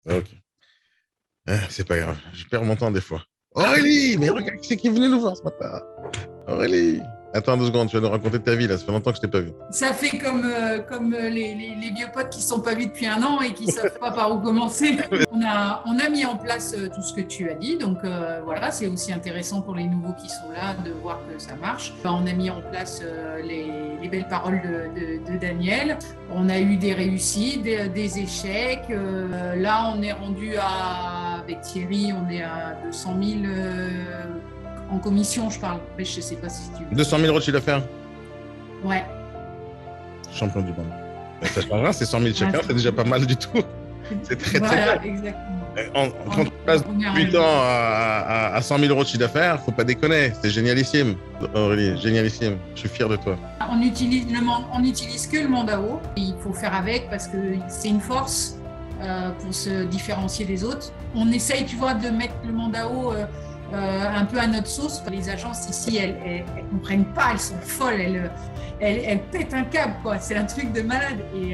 Ok. C'est pas grave, je perds mon temps des fois. Aurélie, mais regarde qui c'est qui est venu nous voir ce matin. Aurélie. Attends 2 secondes, tu vas nous raconter ta vie là, ça fait longtemps que je t'ai pas vu. Ça fait comme les vieux potes qui ne sont pas vus depuis un an et qui ne savent pas par où commencer. On a mis en place tout ce que tu as dit, donc voilà, c'est aussi intéressant pour les nouveaux qui sont là de voir que ça marche. On a mis en place les belles paroles de Daniel. On a eu des réussites, des échecs. Là, on est rendu avec Thierry, on est à 200 000 en commission, je parle. Je ne sais pas si tu... 200 000 euros de chiffre d'affaires, Ouais. champion du monde. Mais ça changera, c'est 100 000 chacun, c'est déjà pas mal du tout. C'est très très Voilà, bien. exactement. Quand tu passes 8 ans à 100 000 euros de chiffre d'affaires, faut pas déconner, c'est génialissime. Aurélie, génialissime, je suis fier de toi. On utilise que le Mandao. Il faut faire avec parce que c'est une force pour se différencier des autres. On essaye, tu vois, de mettre le Mandao un peu à notre sauce. Les agences ici, elles comprennent pas, elles sont folles, elles pètent un câble, quoi. C'est un truc de malade. Et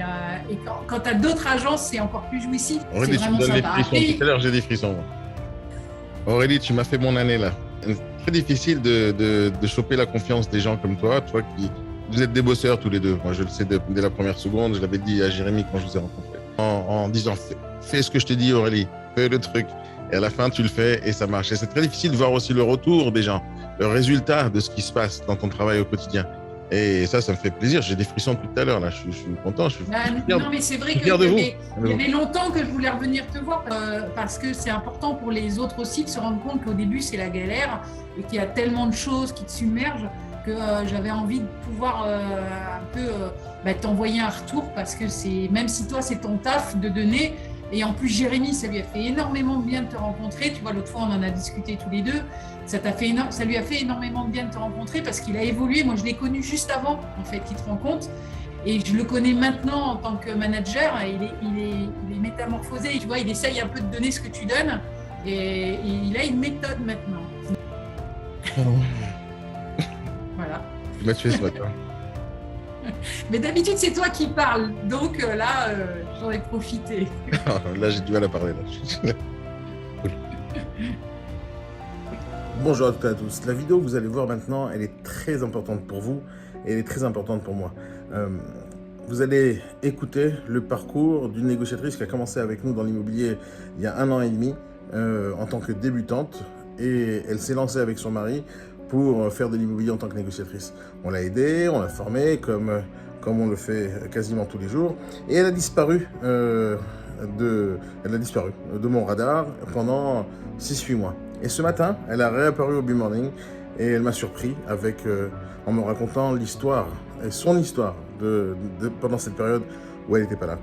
quand tu as d'autres agences, c'est encore plus jouissif. Aurélie, C'est tu me vraiment donnes les sympa. frissons. Après, Tout à l'heure, j'ai des frissons. Aurélie, tu m'as fait mon année là. C'est très difficile de choper la confiance des gens comme toi qui... Vous êtes des bosseurs tous les deux. Moi, je le sais dès la première seconde. Je l'avais dit à Jérémy quand je vous ai rencontré. En disant, fais ce que je te dis, Aurélie. Fais le truc. Et à la fin, tu le fais et ça marche. Et c'est très difficile de voir aussi le retour des gens, le résultat de ce qui se passe dans ton travail au quotidien. Et ça me fait plaisir. J'ai des frissons tout à l'heure là. Je suis content. Je suis fier, non, mais c'est vrai fier de qu'il vous. y avait longtemps que je voulais revenir te voir parce que c'est important pour les autres aussi de se rendre compte qu'au début, c'est la galère et qu'il y a tellement de choses qui te submergent que j'avais envie de pouvoir un peu t'envoyer un retour parce que même si toi, c'est ton taf de donner. Et en plus, Jérémy, ça lui a fait énormément de bien de te rencontrer. Tu vois, l'autre fois, on en a discuté tous les deux. Ça lui a fait énormément de bien de te rencontrer parce qu'il a évolué. Moi, je l'ai connu juste avant, en fait, qu'il te rencontre. Et je le connais maintenant en tant que manager. Il est métamorphosé. Tu vois, il essaye un peu de donner ce que tu donnes. Et il a une méthode maintenant. Voilà. Tu m'as tué ce matin. Mais d'habitude, c'est toi qui parles. Donc là, j'en ai profité. Là, j'ai du mal à parler. Là. Bonjour à toutes et à tous. La vidéo que vous allez voir maintenant, elle est très importante pour vous et elle est très importante pour moi. Vous allez écouter le parcours d'une négociatrice qui a commencé avec nous dans l'immobilier il y a 1 an et demi en tant que débutante et elle s'est lancée avec son mari pour faire de l'immobilier en tant que négociatrice. On l'a aidée, on l'a formée comme on le fait quasiment tous les jours et elle a disparu de mon radar pendant 6-8 mois. Et ce matin, elle a réapparu au B-Morning et elle m'a surpris en me racontant l'histoire et son histoire pendant cette période où elle n'était pas là.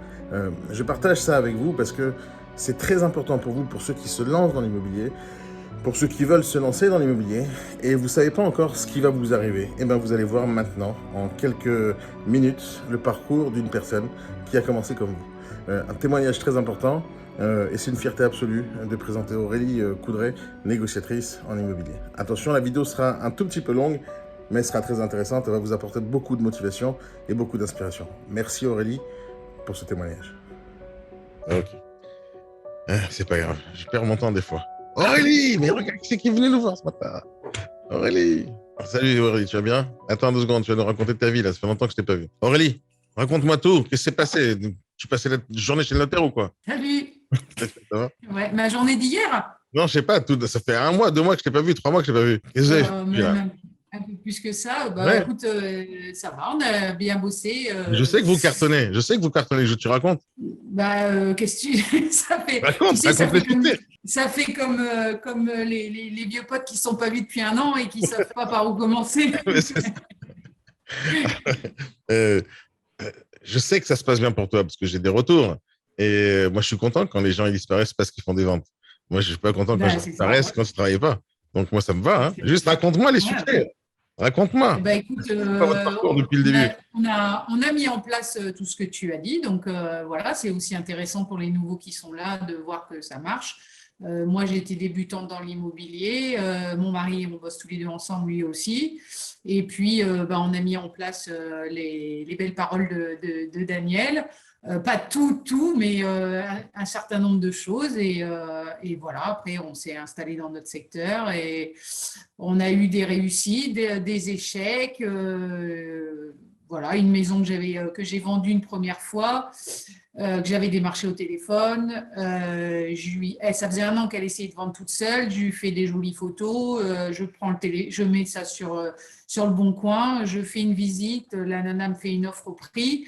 Je partage ça avec vous parce que c'est très important pour vous, pour ceux qui se lancent dans l'immobilier, pour ceux qui veulent se lancer dans l'immobilier et vous ne savez pas encore ce qui va vous arriver. Et bien vous allez voir maintenant, en quelques minutes, le parcours d'une personne qui a commencé comme vous. Un témoignage très important. Et c'est une fierté absolue de présenter Aurélie Coudray, négociatrice en immobilier. Attention, la vidéo sera un tout petit peu longue, mais elle sera très intéressante. Elle va vous apporter beaucoup de motivation et beaucoup d'inspiration. Merci Aurélie pour ce témoignage. Ok. C'est pas grave, je perds mon temps des fois. Aurélie, mais regarde qui c'est qui est venu nous voir ce matin. Aurélie. Salut Aurélie, tu vas bien? Attends 2 secondes, tu vas nous raconter ta vie là, ça fait longtemps que je t'ai pas vu. Aurélie, raconte-moi tout. Qu'est-ce qui s'est passé? Tu passais la journée chez le notaire ou quoi? Salut. Ça va? Ouais, ma journée d'hier. Non, je sais pas, ça fait 1 mois, 2 mois que je t'ai pas vu, 3 mois que je t'ai pas vu. Qu'est-ce que vous avez fait là? Même un peu plus que ça. Ouais. Écoute, ça va, on a bien bossé. Je sais que vous cartonnez, tu racontes. Qu'est-ce que tu... ça fait, tu Raconte, sais, raconte les succès. ça fait comme les vieux potes qui ne sont pas vus depuis un an et qui ne savent pas par où commencer. euh, je sais que ça se passe bien pour toi parce que j'ai des retours. Et moi, je suis content quand les gens ils disparaissent parce qu'ils font des ventes. Moi, je suis pas content quand ils disparaissent quand ils ne travaillent pas. Donc, moi, ça me va. Hein. Juste raconte-moi les succès. Raconte-moi. Écoute, votre parcours depuis le début. on a mis en place tout ce que tu as dit. Donc, voilà, c'est aussi intéressant pour les nouveaux qui sont là de voir que ça marche. Moi, j'ai été débutante dans l'immobilier. Mon mari, on bosse tous les deux ensemble, lui aussi. Et puis, on a mis en place les belles paroles de Daniel. Pas tout, mais un certain nombre de choses. Et voilà, après, on s'est installé dans notre secteur et on a eu des réussites, des échecs. Voilà, une maison que j'ai vendue une première fois, que j'avais démarché au téléphone. Ça faisait 1 an qu'elle essayait de vendre toute seule. Je lui fais des jolies photos. Je mets ça sur le bon coin. Je fais une visite. La nana me fait une offre au prix.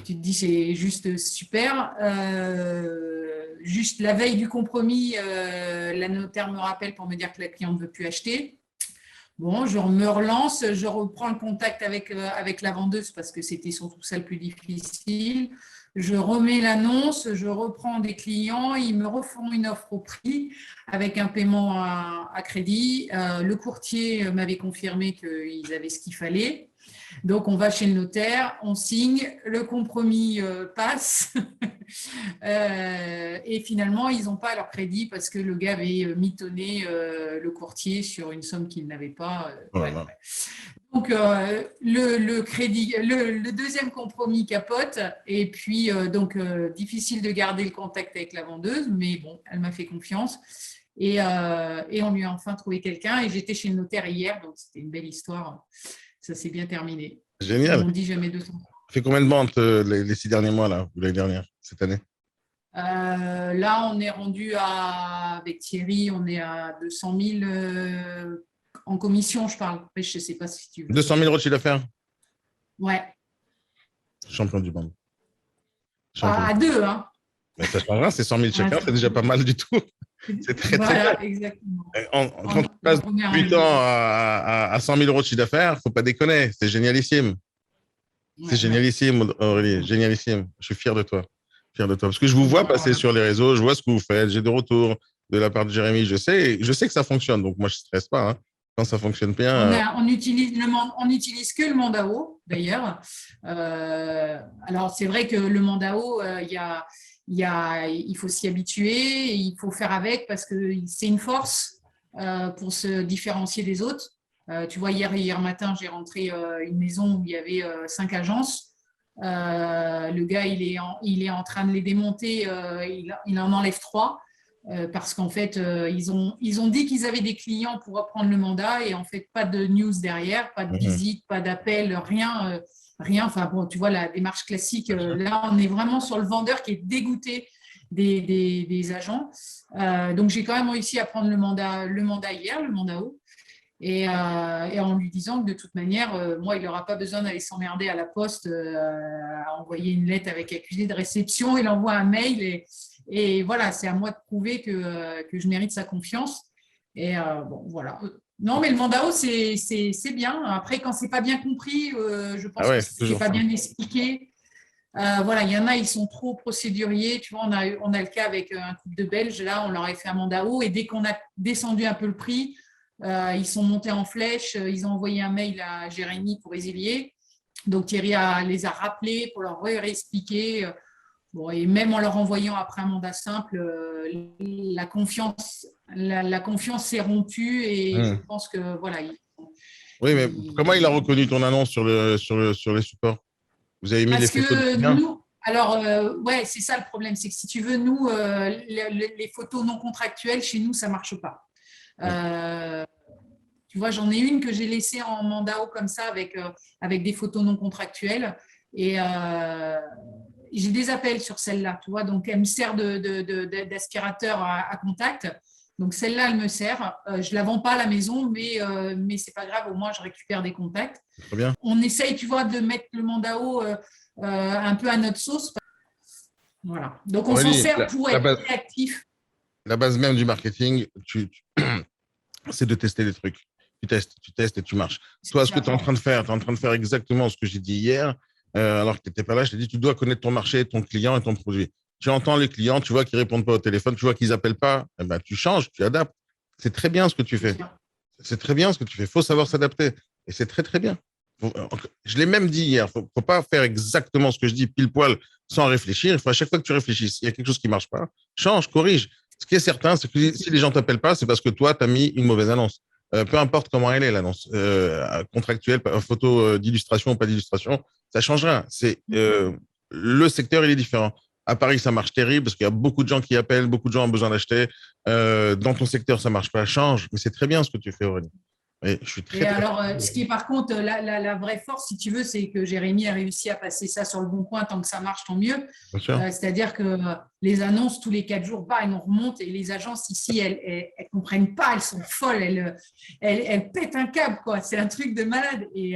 Tu te dis, c'est juste super. Juste la veille du compromis, la notaire me rappelle pour me dire que la cliente ne veut plus acheter. Bon, je me relance, je reprends le contact avec la vendeuse parce que c'était surtout ça le plus difficile. Je remets l'annonce, je reprends des clients, ils me refont une offre au prix avec un paiement à crédit. Le courtier m'avait confirmé qu'ils avaient ce qu'il fallait. Donc, on va chez le notaire, on signe, le compromis passe et finalement, ils n'ont pas leur crédit parce que le gars avait mitonné le courtier sur une somme qu'il n'avait pas. Voilà. Donc, le deuxième compromis capote et puis difficile de garder le contact avec la vendeuse, mais bon, elle m'a fait confiance. Et on lui a enfin trouvé quelqu'un et j'étais chez le notaire hier, donc c'était une belle histoire. Ça s'est bien terminé. Génial. On dit jamais 200. Ça fait combien de ventes les 6 derniers mois, là, ou l'année dernière, cette année? Là, on est rendu avec Thierry, on est à 200 000 en commission, je parle. Après, je ne sais pas si tu veux. 200 000 € de chiffre d'affaires? Ouais. Champion du monde. À deux, hein. Mais ça changera, c'est 100 000 chacun, c'est déjà pas mal du tout. C'est très, très bien. Exactement. Quand tu passes 8 ans à 100 000 € de chiffre d'affaires, il ne faut pas déconner. C'est génialissime. C'est génialissime, Aurélie. Génialissime. Je suis fier de toi. Parce que je vous vois passer sur les réseaux, je vois ce que vous faites, j'ai des retours de la part de Jérémy, je sais que ça fonctionne. Donc, moi, je ne stresse pas. Hein. Quand ça fonctionne bien. On utilise que le Mandao, d'ailleurs. Alors, c'est vrai que le Mandao, il faut s'y habituer, il faut faire avec parce que c'est une force pour se différencier des autres. Tu vois, hier matin, j'ai rentré une maison où il y avait 5 agences. Le gars, il est en train de les démonter, il en enlève 3 parce qu'en fait, ils ont dit qu'ils avaient des clients pour reprendre le mandat et en fait, pas de news derrière, pas de visite, pas d'appel, rien. Enfin, bon, tu vois, la démarche classique, là, on est vraiment sur le vendeur qui est dégoûté des agents. Donc, j'ai quand même réussi à prendre le mandat hier, le mandat haut. Et en lui disant que de toute manière, moi, il n'aura pas besoin d'aller s'emmerder à la poste, à envoyer une lettre avec accusé de réception. Il envoie un mail et voilà, c'est à moi de prouver que je mérite sa confiance. Et bon, voilà. Non, mais le mandat haut, c'est bien. Après, quand c'est pas bien compris, je pense que c'est pas bien expliqué. Voilà, il y en a, ils sont trop procéduriers. Tu vois, on a le cas avec un couple de Belges. Là, on leur a fait un mandat haut et dès qu'on a descendu un peu le prix, ils sont montés en flèche, ils ont envoyé un mail à Jérémy pour résilier. Donc Thierry les a rappelés pour leur réexpliquer. Bon, et même en leur envoyant après un mandat simple, la confiance s'est rompue et je pense que voilà. Oui, mais comment il a reconnu ton annonce sur les supports? Vous avez mis les photos de nous, alors, ouais, c'est ça le problème, c'est que si tu veux, nous, les photos non contractuelles, chez nous, ça ne marche pas. Tu vois, j'en ai une que j'ai laissée en mandat haut comme ça avec des photos non contractuelles et j'ai des appels sur celle-là, tu vois, donc elle me sert d'aspirateur à contact. Donc celle-là, elle me sert. Je ne la vends pas à la maison, mais ce n'est pas grave, au moins je récupère des contacts. Très bien. On essaye, tu vois, de mettre le mandat haut un peu à notre sauce. Voilà. Donc on s'en sert pour être réactif. La base même du marketing, c'est de tester des trucs. Tu testes et tu marches. Toi, ce que tu es en train de faire, exactement ce que j'ai dit hier, alors que tu n'étais pas là. Je t'ai dit, tu dois connaître ton marché, ton client et ton produit. Tu entends les clients, tu vois qu'ils ne répondent pas au téléphone, tu vois qu'ils n'appellent pas, eh ben, tu changes, tu adaptes. C'est très bien ce que tu fais. C'est très bien ce que tu fais. Il faut savoir s'adapter. Et c'est très, très bien. Je l'ai même dit hier, il ne faut pas faire exactement ce que je dis pile poil sans réfléchir. Il faut à chaque fois que tu réfléchisses, il y a quelque chose qui ne marche pas, change, corrige. Ce qui est certain, c'est que si les gens ne t'appellent pas, c'est parce que toi, tu as mis une mauvaise annonce. Peu importe comment elle est, l'annonce, contractuelle, photo d'illustration ou pas d'illustration, ça ne change rien. le secteur, il est différent. À Paris, ça marche terrible parce qu'il y a beaucoup de gens qui appellent, beaucoup de gens ont besoin d'acheter. Dans ton secteur, ça marche pas, change. Mais c'est très bien ce que tu fais, Aurélie. Et je suis Et très, très... alors, ce qui est par contre la vraie force, si tu veux, c'est que Jérémy a réussi à passer ça sur le bon coin. Tant que ça marche, tant mieux. Bien sûr. C'est-à-dire que les annonces, tous les 4 jours, bah, on remonte. Et les agences ici, elles comprennent pas. Elles sont folles. Elles pètent un câble, quoi. C'est un truc de malade. Et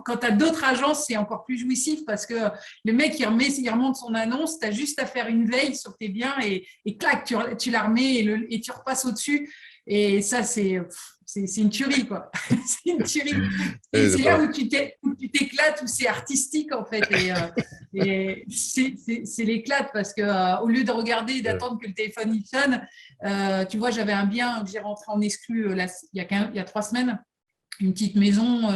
quand tu as d'autres agences, c'est encore plus jouissif parce que le mec, il remonte son annonce. Tu as juste à faire une veille sur tes biens et clac, tu la remets et tu repasses au-dessus. Et ça, c'est une tuerie, quoi. C'est une tuerie. Et c'est là où tu t'éclates, où c'est artistique, en fait. Et c'est l'éclate parce que au lieu de regarder, d'attendre que le téléphone il sonne, tu vois, j'avais un bien que j'ai rentré en exclu il y a 3 semaines, une petite maison.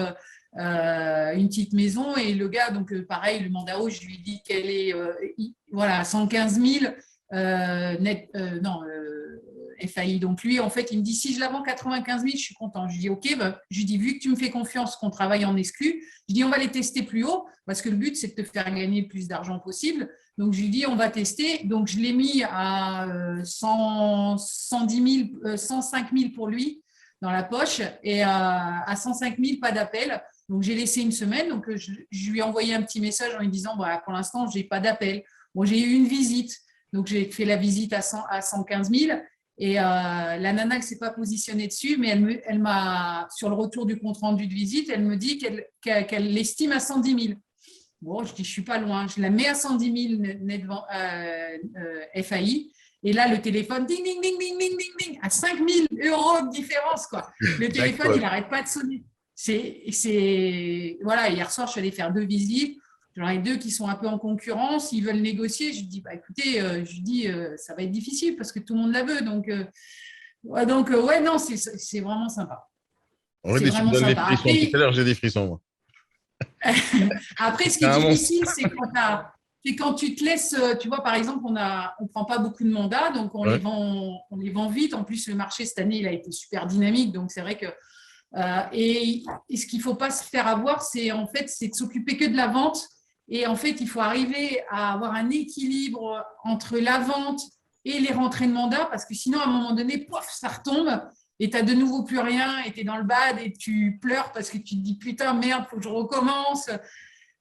Et le gars, donc pareil, le mandat haut, je lui dis qu'elle est voilà, 115 000 FAI. Donc lui, en fait, il me dit si je la vends 95 000, je suis content. Je lui dis ok, je lui dis vu que tu me fais confiance, qu'on travaille en exclu, je dis on va les tester plus haut parce que le but c'est de te faire gagner le plus d'argent possible. Donc je lui dis on va tester. Donc je l'ai mis à 110 000, 105 000 pour lui dans la poche et à 105 000 pas d'appel. Donc j'ai laissé une semaine. Donc je lui ai envoyé un petit message en lui disant pour l'instant j'ai pas d'appel. Bon, j'ai eu une visite. Donc, j'ai fait la visite à 115 000 et la nana, elle ne s'est pas positionnée dessus, mais elle m'a, sur le retour du compte-rendu de visite, elle me dit qu'elle l'estime à 110 000. Bon, je dis, je ne suis pas loin. Je la mets à 110 000 net FAI. Et là, le téléphone, ding, ding, ding, ding, ding, ding, ding, à 5 000 € de différence, quoi. Le téléphone, il n'arrête pas de sonner. Voilà, hier soir, je suis allée faire 2 visites. J'en ai 2 qui sont un peu en concurrence, ils veulent négocier. Je dis, écoutez, ça va être difficile parce que tout le monde la veut. Donc, ouais, non, c'est vraiment sympa. C'est vraiment sympa. Après, tout à l'heure, j'ai des frissons, moi. Après, ce qui est difficile, c'est quand tu te laisses, tu vois, par exemple, on ne prend pas beaucoup de mandats, donc on les vend vite. En plus, le marché cette année, il a été super dynamique, donc c'est vrai que. Et ce qu'il ne faut pas se faire avoir, c'est de s'occuper que de la vente. Et en fait, il faut arriver à avoir un équilibre entre la vente et les rentrées de mandat, parce que sinon, à un moment donné, pof, ça retombe et tu n'as de nouveau plus rien et tu es dans le bad et tu pleures parce que tu te dis putain, merde, il faut que je recommence.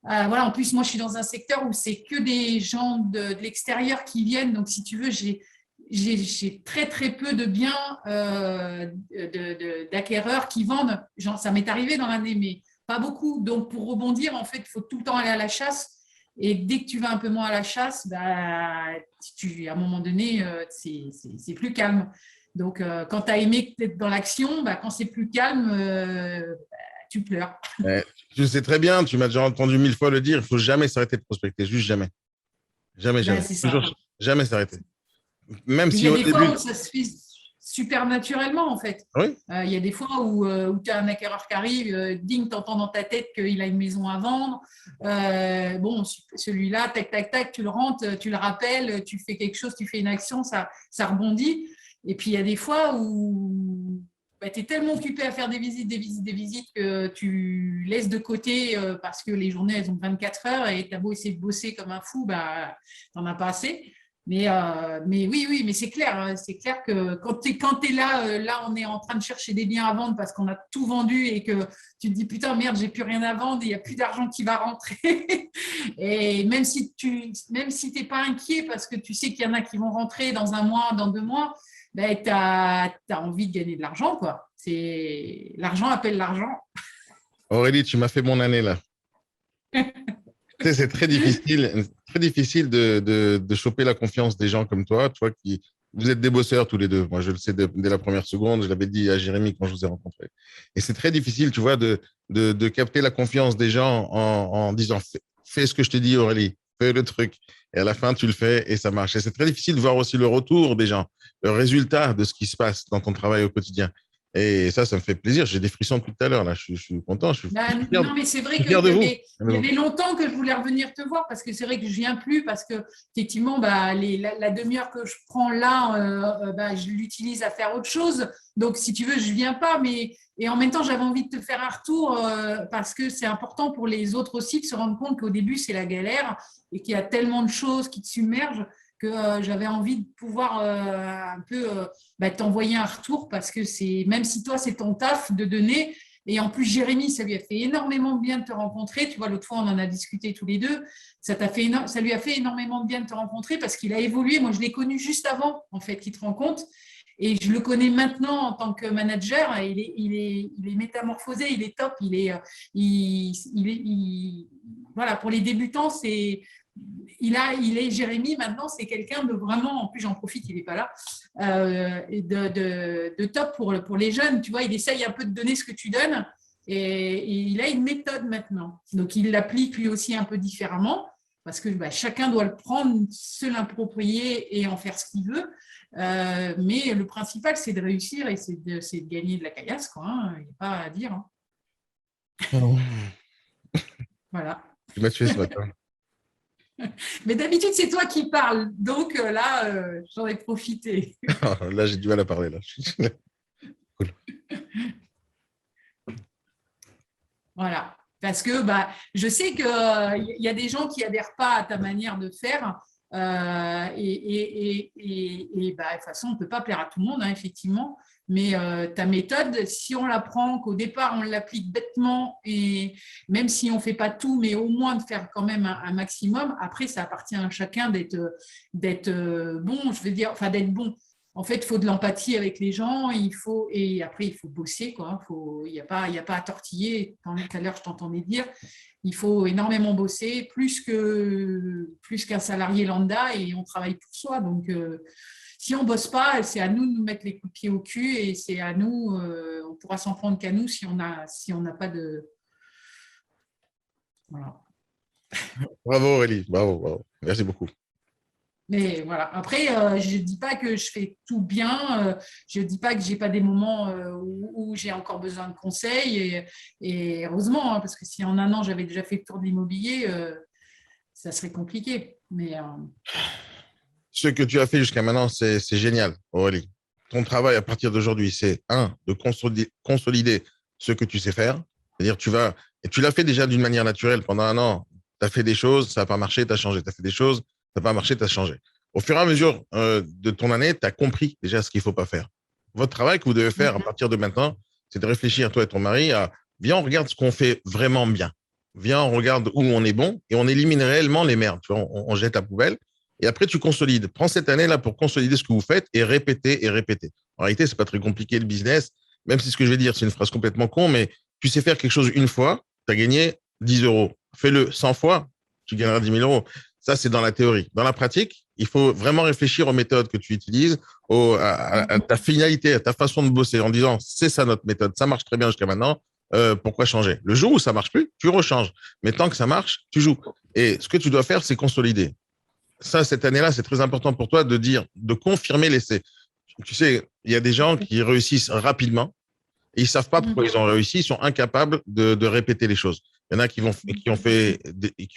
Voilà, en plus, moi, je suis dans un secteur où c'est que des gens de l'extérieur qui viennent. Donc, si tu veux, j'ai très, très peu de biens d'acquéreurs qui vendent. Genre, ça m'est arrivé dans l'année, mais pas beaucoup. Donc, pour rebondir, en fait, il faut tout le temps aller à la chasse. Et dès que tu vas un peu moins à la chasse, à un moment donné, c'est plus calme. Donc, quand tu as aimé être dans l'action, quand c'est plus calme, tu pleures. Tu sais très bien, tu m'as déjà entendu 1000 fois le dire, il ne faut jamais s'arrêter de prospecter, juste jamais. Jamais, jamais. Toujours, jamais s'arrêter. Même si il y a des fois où ça se fait super naturellement, en fait. Oui. Il y a des fois où tu as un acquéreur qui arrive, ding, tu entends dans ta tête qu'il a une maison à vendre. Bon, celui-là, tac, tac, tac, tu le rentres, tu le rappelles, tu fais quelque chose, tu fais une action, ça rebondit. Et puis, il y a des fois où tu es tellement occupé à faire des visites que tu laisses de côté parce que les journées, elles ont 24 heures et tu as beau essayer de bosser comme un fou, tu n'en as pas assez. Mais oui, mais c'est clair. Hein, c'est clair que quand tu es là, on est en train de chercher des biens à vendre parce qu'on a tout vendu et que tu te dis putain, merde, j'ai plus rien à vendre, il n'y a plus d'argent qui va rentrer. Et même si tu n'es pas inquiet parce que tu sais qu'il y en a qui vont rentrer dans 1 mois, dans 2 mois, tu as envie de gagner de l'argent, quoi. L'argent appelle l'argent. Aurélie, tu m'as fait mon année là. C'est très difficile de choper la confiance des gens comme toi qui vous êtes des bosseurs tous les deux. Moi, je le sais dès la première seconde. Je l'avais dit à Jérémy quand je vous ai rencontré. Et c'est très difficile, tu vois, de capter la confiance des gens en disant fais ce que je te dis, Aurélie, fais le truc. Et à la fin, tu le fais et ça marche. Et c'est très difficile de voir aussi le retour des gens, le résultat de ce qui se passe dans ton travail au quotidien. Et ça me fait plaisir. J'ai des frissons tout à l'heure. Là, je suis content. Non, mais c'est vrai qu'il y avait longtemps que je voulais revenir te voir parce que c'est vrai que je viens plus parce que effectivement, la demi-heure que je prends là, je l'utilise à faire autre chose. Donc, si tu veux, je viens pas. Mais Et en même temps, j'avais envie de te faire un retour parce que c'est important pour les autres aussi de se rendre compte qu'au début, c'est la galère et qu'il y a tellement de choses qui te submergent que j'avais envie de pouvoir un peu t'envoyer un retour parce que même si toi, c'est ton taf de donner. Et en plus, Jérémy, ça lui a fait énormément de bien de te rencontrer. Tu vois, l'autre fois, on en a discuté tous les deux. Ça lui a fait énormément de bien de te rencontrer parce qu'il a évolué. Moi, je l'ai connu juste avant, en fait, qu'il te rencontre. Et je le connais maintenant en tant que manager. Il est métamorphosé, il est top. Voilà, pour les débutants, Jérémy, maintenant, c'est quelqu'un de vraiment, en plus j'en profite, il n'est pas là, de top pour les jeunes. Tu vois, il essaye un peu de donner ce que tu donnes et il a une méthode maintenant. Donc, il l'applique lui aussi un peu différemment parce que chacun doit le prendre, se l'approprier et en faire ce qu'il veut. Mais le principal, c'est de réussir et c'est de gagner de la caillasse, quoi. Hein. Il n'y a pas à dire. Hein. Non. Voilà. Tu m'as tué ce matin. Mais d'habitude, c'est toi qui parles. Donc là, j'en ai profité. Là, j'ai du mal à parler. Là. Cool. Voilà. Parce que je sais qu'il y a des gens qui n'adhèrent pas à ta manière de faire. Et de toute façon, on ne peut pas plaire à tout le monde, hein, effectivement. Mais ta méthode, si on la prend, qu'au départ, on l'applique bêtement, et même si on ne fait pas tout, mais au moins de faire quand même un maximum, après, ça appartient à chacun d'être bon, je veux dire, enfin d'être bon. En fait, il faut de l'empathie avec les gens, et après, il faut bosser, quoi. Il n'y a pas à tortiller. Tout à l'heure, je t'entendais dire, il faut énormément bosser, plus qu'un salarié lambda, et on travaille pour soi. Donc, si on ne bosse pas, c'est à nous de nous mettre les coups de pied au cul, et c'est à nous, on pourra s'en prendre qu'à nous si on n'a pas de… Voilà. Bravo Aurélie, bravo. Merci beaucoup. Mais voilà, après, je ne dis pas que je fais tout bien, je ne dis pas que je n'ai pas des moments où j'ai encore besoin de conseils, et heureusement, hein, parce que si en un an, j'avais déjà fait le tour de l'immobilier, ça serait compliqué. Mais, Ce que tu as fait jusqu'à maintenant, c'est génial, Aurélie. Ton travail à partir d'aujourd'hui, c'est de consolider ce que tu sais faire. C'est-à-dire, et tu l'as fait déjà d'une manière naturelle pendant un an. Tu as fait des choses, ça n'a pas marché, tu as changé. Tu as fait des choses, ça n'a pas marché, tu as changé. Au fur et à mesure de ton année, tu as compris déjà ce qu'il ne faut pas faire. Votre travail que vous devez faire à partir de maintenant, c'est de réfléchir, toi et ton mari, viens, on regarde ce qu'on fait vraiment bien. Viens, on regarde où on est bon et on élimine réellement les merdes. Tu vois, on jette la poubelle. Et après, tu consolides. Prends cette année-là pour consolider ce que vous faites et répéter et répéter. En réalité, c'est pas très compliqué le business, même si ce que je vais dire, c'est une phrase complètement con, mais tu sais faire quelque chose une fois, tu as gagné 10 euros. Fais-le 100 fois, tu gagneras 10 000 euros. Ça, c'est dans la théorie. Dans la pratique, il faut vraiment réfléchir aux méthodes que tu utilises, à ta finalité, à ta façon de bosser en disant, c'est ça notre méthode, ça marche très bien jusqu'à maintenant, pourquoi changer? Le jour où ça marche plus, tu rechanges. Mais tant que ça marche, tu joues. Et ce que tu dois faire, c'est consolider. Ça, cette année-là, c'est très important pour toi de confirmer l'essai. Tu sais, il y a des gens qui réussissent rapidement et ils savent pas pourquoi ils ont réussi, ils sont incapables de répéter les choses. Il y en a qui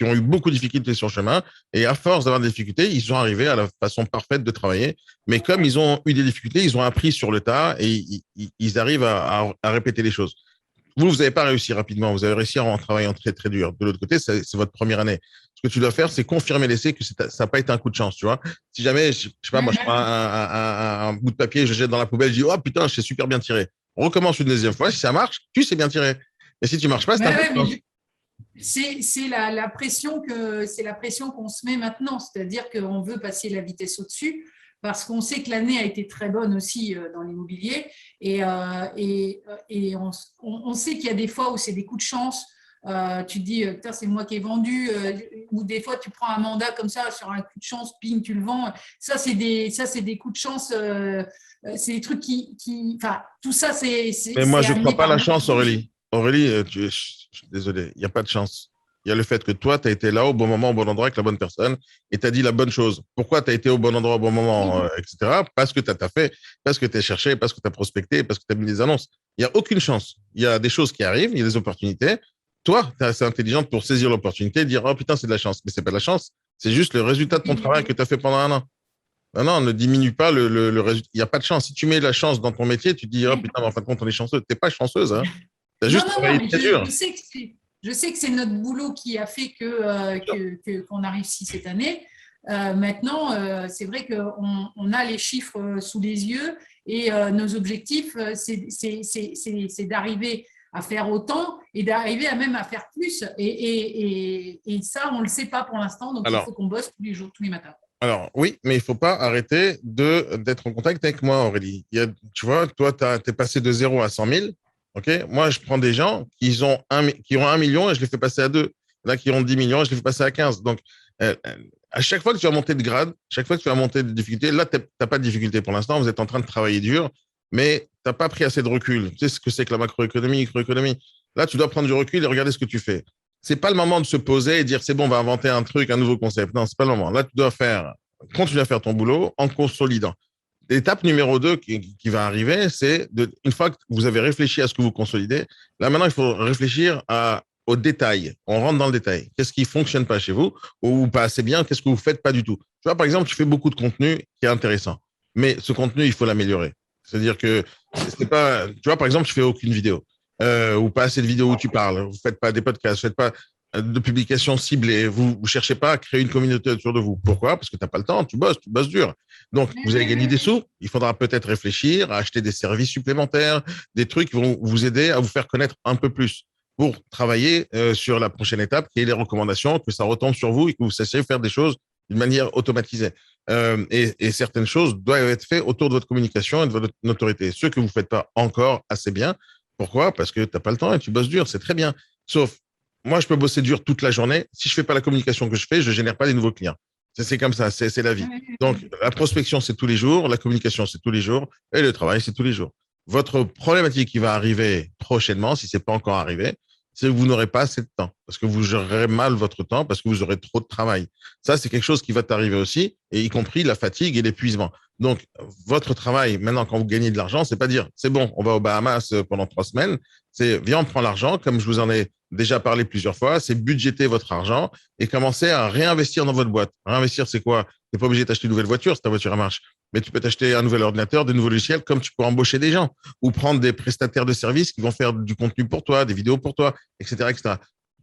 ont eu beaucoup de difficultés sur le chemin et à force d'avoir des difficultés, ils sont arrivés à la façon parfaite de travailler. Mais comme ils ont eu des difficultés, ils ont appris sur le tas et ils arrivent à répéter les choses. Vous n'avez pas réussi rapidement, vous avez réussi en travaillant très, très dur. De l'autre côté, c'est votre première année. Ce que tu dois faire, c'est confirmer l'essai que ça n'a pas été un coup de chance, tu vois. Si jamais, je sais pas, moi, je prends un bout de papier, je jette dans la poubelle, je dis, oh putain, je sais super bien tiré. On recommence une deuxième fois. Si ça marche, tu sais bien tirer. Et si tu marches pas, c'est un coup de chance. C'est la pression qu'on se met maintenant, c'est-à-dire qu'on veut passer la vitesse au-dessus parce qu'on sait que l'année a été très bonne aussi dans l'immobilier et on sait qu'il y a des fois où c'est des coups de chance. Tu te dis, putain, c'est moi qui ai vendu, ou des fois tu prends un mandat comme ça sur un coup de chance, ping, tu le vends. Ça, c'est des coups de chance, c'est des trucs enfin, tout ça, c'est. Mais moi, je ne crois pas à la chance, Aurélie. Aurélie, je suis désolé, il n'y a pas de chance. Il y a le fait que toi, tu as été là au bon moment, au bon endroit avec la bonne personne et tu as dit la bonne chose. Pourquoi tu as été au bon endroit au bon moment, etc. Parce que tu as fait, parce que tu as cherché, parce que tu as prospecté, parce que tu as mis des annonces. Il n'y a aucune chance. Il y a des choses qui arrivent, il y a des opportunités. Toi, tu es assez intelligente pour saisir l'opportunité et dire, oh putain, c'est de la chance. Mais ce n'est pas de la chance. C'est juste le résultat de ton travail que tu as fait pendant un an. Non, non, ne diminue pas le résultat. Il n'y a pas de chance. Si tu mets la chance dans ton métier, tu te dis, oh Ouais. putain, mais en fin de compte, on est chanceux. Tu n'es pas chanceuse, hein. Tu as Non, juste non, non, travaillé mais très dur. je sais que c'est notre boulot qui a fait qu'on a réussi cette année. Maintenant, c'est vrai qu'on a les chiffres sous les yeux et nos objectifs, c'est d'arriver à faire autant et d'arriver à même à faire plus. Et ça, on ne le sait pas pour l'instant, donc il Alors, faut qu'on bosse tous les jours, tous les matins. alors, oui, mais il faut pas arrêter d'être en contact avec moi, Aurélie. Tu vois, toi, tu es passé de 0 à 100 000. OK? Moi, je prends des gens qui ont 1 million et je les fais passer à 2. Là, qui ont 10 millions et je les fais passer à 15. Donc, à chaque fois que tu vas monter de grade, chaque fois que tu vas monter de difficulté, là, tu n'as pas de difficulté pour l'instant. Vous êtes en train de travailler dur, mais tu n'as pas pris assez de recul. Tu sais ce que c'est que la macroéconomie, microéconomie. Là, tu dois prendre du recul et regarder ce que tu fais. C'est pas le moment de se poser et dire c'est bon, on va inventer un truc, un nouveau concept. Non, c'est pas le moment. Là, tu dois continuer à faire ton boulot en consolidant. L'étape numéro 2 qui va arriver, une fois que vous avez réfléchi à ce que vous consolidez, là maintenant, il faut réfléchir au détail. On rentre dans le détail. Qu'est-ce qui fonctionne pas chez vous ou pas assez bien? Qu'est-ce que vous faites pas du tout? Tu vois, par exemple, tu fais beaucoup de contenu qui est intéressant, mais ce contenu, il faut l'améliorer. C'est-à-dire que c'est pas, tu vois, par exemple, je fais aucune vidéo ou pas assez de vidéos où tu parles. Vous faites pas des podcasts, vous faites pas de publications ciblées. Vous ne cherchez pas à créer une communauté autour de vous. Pourquoi? Parce que tu n'as pas le temps, tu bosses dur. Donc, vous allez gagner des sous. Il faudra peut-être réfléchir à acheter des services supplémentaires, des trucs qui vont vous aider à vous faire connaître un peu plus pour travailler sur la prochaine étape, qui est les recommandations, que ça retombe sur vous et que vous sachiez faire des choses d'une manière automatisée. Et certaines choses doivent être faites autour de votre communication et de votre notoriété. Ce que vous ne faites pas encore assez bien. Pourquoi? Parce que tu n'as pas le temps et tu bosses dur. C'est très bien. Sauf moi, je peux bosser dur toute la journée. Si je fais pas la communication que je fais, je génère pas des nouveaux clients. C'est comme ça, c'est la vie. Donc, la prospection, c'est tous les jours, la communication, c'est tous les jours, et le travail, c'est tous les jours. Votre problématique qui va arriver prochainement, si c'est pas encore arrivé, c'est que vous n'aurez pas assez de temps, parce que vous gérerez mal votre temps, parce que vous aurez trop de travail. Ça, c'est quelque chose qui va t'arriver aussi, et y compris la fatigue et l'épuisement. Donc, votre travail, maintenant, quand vous gagnez de l'argent, c'est pas dire, c'est bon, on va aux Bahamas pendant 3 semaines. C'est, viens, on prend l'argent, comme je vous en ai déjà parlé plusieurs fois, c'est budgéter votre argent et commencer à réinvestir dans votre boîte. Réinvestir, c'est quoi? Tu n'es pas obligé d'acheter une nouvelle voiture si ta voiture marche, mais tu peux t'acheter un nouvel ordinateur, des nouveaux logiciels, comme tu peux embaucher des gens ou prendre des prestataires de services qui vont faire du contenu pour toi, des vidéos pour toi, etc., etc.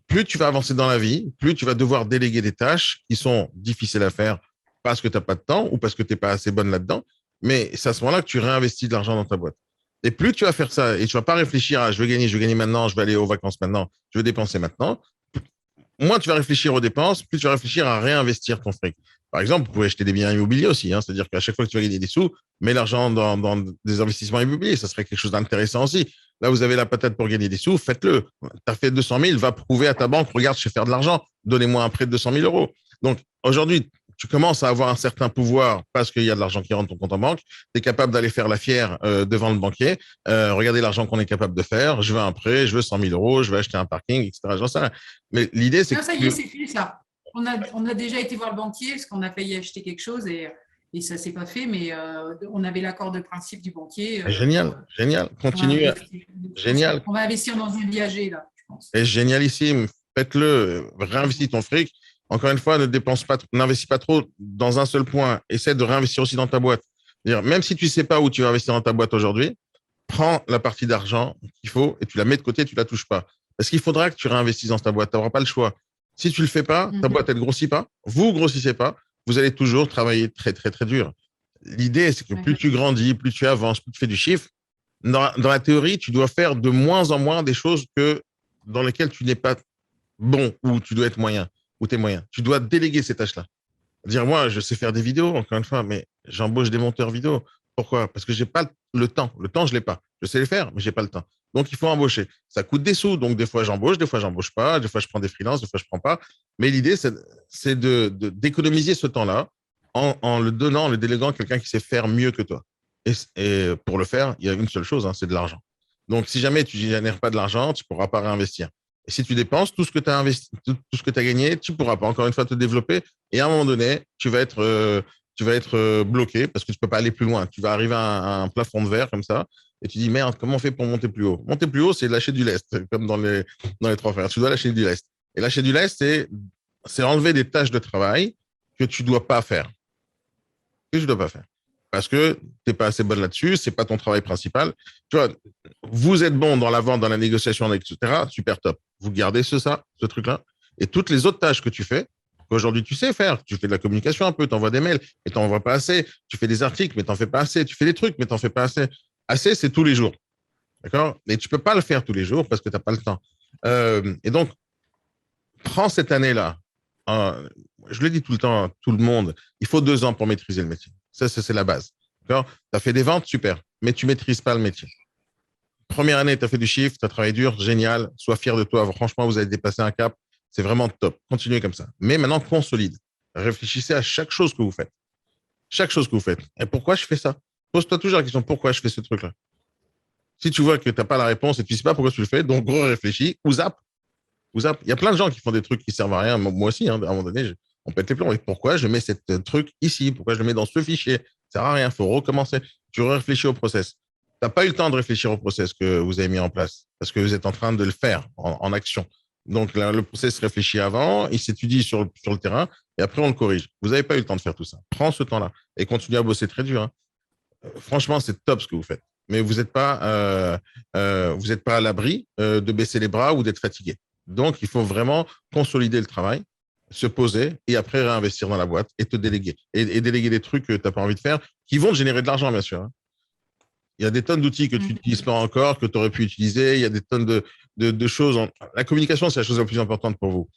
Plus tu vas avancer dans la vie, plus tu vas devoir déléguer des tâches qui sont difficiles à faire parce que tu n'as pas de temps ou parce que tu n'es pas assez bonne là-dedans. Mais c'est à ce moment-là que tu réinvestis de l'argent dans ta boîte. Et plus tu vas faire ça et tu vas pas réfléchir à je veux gagner maintenant, je vais aller aux vacances maintenant, je veux dépenser maintenant, moins tu vas réfléchir aux dépenses, plus tu vas réfléchir à réinvestir ton fric. Par exemple, vous pouvez acheter des biens immobiliers aussi, hein, c'est-à-dire qu'à chaque fois que tu vas gagner des sous, mets l'argent dans des investissements immobiliers, ça serait quelque chose d'intéressant aussi. Là, vous avez la patate pour gagner des sous, faites-le. Tu as fait 200 000, va prouver à ta banque, regarde, je sais faire de l'argent, donnez-moi un prêt de 200 000 euros. Donc, aujourd'hui, tu commences à avoir un certain pouvoir parce qu'il y a de l'argent qui rentre dans ton compte en banque. Tu es capable d'aller faire la fière devant le banquier. Regardez l'argent qu'on est capable de faire. Je veux un prêt, je veux 100 000 euros, je veux acheter un parking, etc. J'en sais rien. Mais l'idée, c'est Non, que ça y est, c'est fait ça. On a déjà été voir le banquier parce qu'on a failli acheter quelque chose et ça ne s'est pas fait, mais on avait l'accord de principe du banquier. Génial, génial. Continue. Génial. On va investir dans un viager, là, je pense. C'est génialissime. Faites-le. Réinvestis ton fric. Encore une fois, n'investis pas trop dans un seul point. Essaie de réinvestir aussi dans ta boîte. Même si tu ne sais pas où tu vas investir dans ta boîte aujourd'hui, prends la partie d'argent qu'il faut et tu la mets de côté, tu ne la touches pas. Parce qu'il faudra que tu réinvestisses dans ta boîte. Tu n'auras pas le choix. Si tu ne le fais pas, ta boîte, elle ne grossit pas. Vous ne grossissez pas. Vous allez toujours travailler très, très, très dur. L'idée, c'est que plus tu grandis, plus tu avances, plus tu fais du chiffre, dans la théorie, tu dois faire de moins en moins des choses dans lesquelles tu n'es pas bon ou tu dois être moyen ou tu es moyen. Tu dois déléguer ces tâches-là. Dire, moi, je sais faire des vidéos, encore une fois, mais j'embauche des monteurs vidéo. Pourquoi? Parce que j'ai pas le temps. Le temps, je l'ai pas. Je sais les faire, mais j'ai pas le temps. Donc, il faut embaucher. Ça coûte des sous. Donc, des fois, j'embauche, des fois, j'embauche pas. Des fois, je prends des freelances, des fois, je prends pas. Mais l'idée, c'est d'économiser ce temps-là en le donnant, en le déléguant à quelqu'un qui sait faire mieux que toi. Et pour le faire, il y a une seule chose, hein, c'est de l'argent. Donc, si jamais tu ne génères pas de l'argent, tu ne pourras pas réinvestir. Et si tu dépenses tout ce que tu as investi, tout ce que tu as gagné, tu ne pourras pas encore une fois te développer. Et à un moment donné, tu vas être bloqué parce que tu ne peux pas aller plus loin. Tu vas arriver à un plafond de verre comme ça et tu dis merde, comment on fait pour monter plus haut? Monter plus haut, c'est lâcher du lest, comme dans les trois frères. Tu dois lâcher du lest. Et lâcher du lest, c'est enlever des tâches de travail que tu ne dois pas faire. que je ne dois pas faire. Parce que tu n'es pas assez bonne là-dessus, ce n'est pas ton travail principal. Tu vois, vous êtes bon dans la vente, dans la négociation, etc. Super top. Vous gardez ce truc-là. Et toutes les autres tâches que tu fais, qu'aujourd'hui tu sais faire, tu fais de la communication un peu, tu envoies des mails, mais tu n'en envoies pas assez. Tu fais des articles, mais tu n'en fais pas assez. Tu fais des trucs, mais tu n'en fais pas assez. Assez, c'est tous les jours. D'accord? Et tu ne peux pas le faire tous les jours parce que tu n'as pas le temps. Et donc, prends cette année-là. Je le dis tout le temps à tout le monde, il faut 2 ans pour maîtriser le métier. Ça, c'est la base. Tu as fait des ventes, super, mais tu ne maîtrises pas le métier. Première année, tu as fait du chiffre, tu as travaillé dur, génial, sois fier de toi. Franchement, vous avez dépassé un cap, c'est vraiment top. Continuez comme ça. Mais maintenant, consolide. Réfléchissez à chaque chose que vous faites. Chaque chose que vous faites. Et pourquoi je fais ça? Pose-toi toujours la question, pourquoi je fais ce truc-là? Si tu vois que tu n'as pas la réponse et tu ne sais pas pourquoi tu le fais, donc gros réfléchis ou zappe. Il y a plein de gens qui font des trucs qui servent à rien. Moi aussi, hein, à un moment donné, on pète les plombs. Et pourquoi je mets ce truc ici? Pourquoi je le mets dans ce fichier? Ça sert à rien. Il faut recommencer. Tu réfléchis au process. Tu n'as pas eu le temps de réfléchir au process que vous avez mis en place parce que vous êtes en train de le faire en action. Donc, là, le process réfléchit avant, il s'étudie sur le terrain et après, on le corrige. Vous n'avez pas eu le temps de faire tout ça. Prends ce temps-là et continue à bosser très dur. Hein. Franchement, c'est top ce que vous faites. Mais vous n'êtes pas à l'abri de baisser les bras ou d'être fatigué. Donc, il faut vraiment consolider le travail, se poser et après réinvestir dans la boîte et te déléguer. Et déléguer des trucs que tu n'as pas envie de faire qui vont te générer de l'argent, bien sûr. Hein. Il y a des tonnes d'outils que tu n'utilises pas encore, que tu aurais pu utiliser. Il y a des tonnes de choses. La communication, c'est la chose la plus importante pour vous.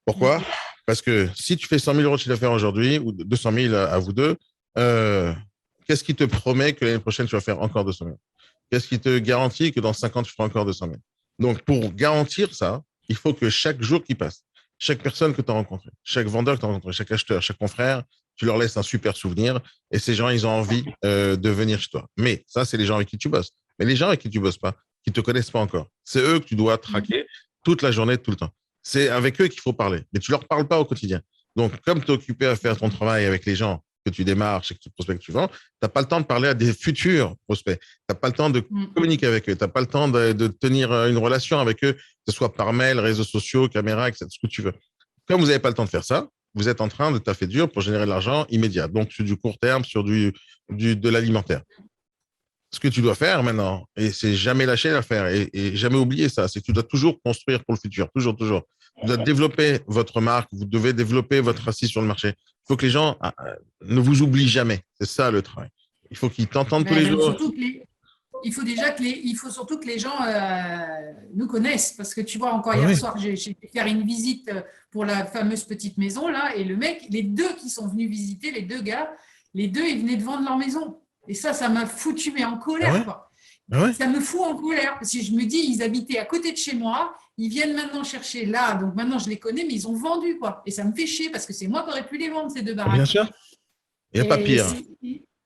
Pourquoi? Parce que si tu fais 100 000 euros de chiffre d'affaires aujourd'hui ou 200 000 à vous deux, qu'est-ce qui te promet que l'année prochaine, tu vas faire encore 200 000? Qu'est-ce qui te garantit que dans 5 ans, tu feras encore 200 000? Donc, pour garantir ça, il faut que chaque jour qui passe, chaque personne que tu as rencontrée, chaque vendeur que tu as rencontré, chaque acheteur, chaque confrère, tu leur laisses un super souvenir et ces gens, ils ont envie de venir chez toi. Mais ça, c'est les gens avec qui tu bosses. Mais les gens avec qui tu bosses pas, qui ne te connaissent pas encore, c'est eux que tu dois traquer toute la journée, tout le temps. C'est avec eux qu'il faut parler, mais tu leur parles pas au quotidien. Donc, comme tu es occupé à faire ton travail avec les gens que tu démarres, chez que tu prospectes, que tu vends, tu n'as pas le temps de parler à des futurs prospects. Tu n'as pas le temps de communiquer avec eux. Tu n'as pas le temps de tenir une relation avec eux, que ce soit par mail, réseaux sociaux, caméra, etc., ce que tu veux. Comme vous n'avez pas le temps de faire ça, vous êtes en train de taffer dur pour générer de l'argent immédiat. Donc, sur du court terme, sur de l'alimentaire. Ce que tu dois faire maintenant, et c'est jamais lâcher l'affaire et jamais oublier ça, c'est que tu dois toujours construire pour le futur, toujours, toujours. Vous devez développer votre marque, vous devez développer votre assise sur le marché. Il faut que les gens ne vous oublient jamais. C'est ça le travail. Il faut qu'ils t'entendent tous les jours. Il faut surtout que les gens nous connaissent. Parce que tu vois, encore hier soir, j'ai fait faire une visite pour la fameuse petite maison là, et le mec, les deux qui sont venus visiter, les deux gars, les deux, ils venaient de vendre leur maison. Et ça m'a foutu mais en colère. Quoi. Ça me fout en colère parce que je me dis, ils habitaient à côté de chez moi, ils viennent maintenant chercher là, donc maintenant je les connais, mais ils ont vendu quoi. Et ça me fait chier parce que c'est moi qui aurais pu les vendre ces deux baraques. Bien sûr. Il n'y a pas pire.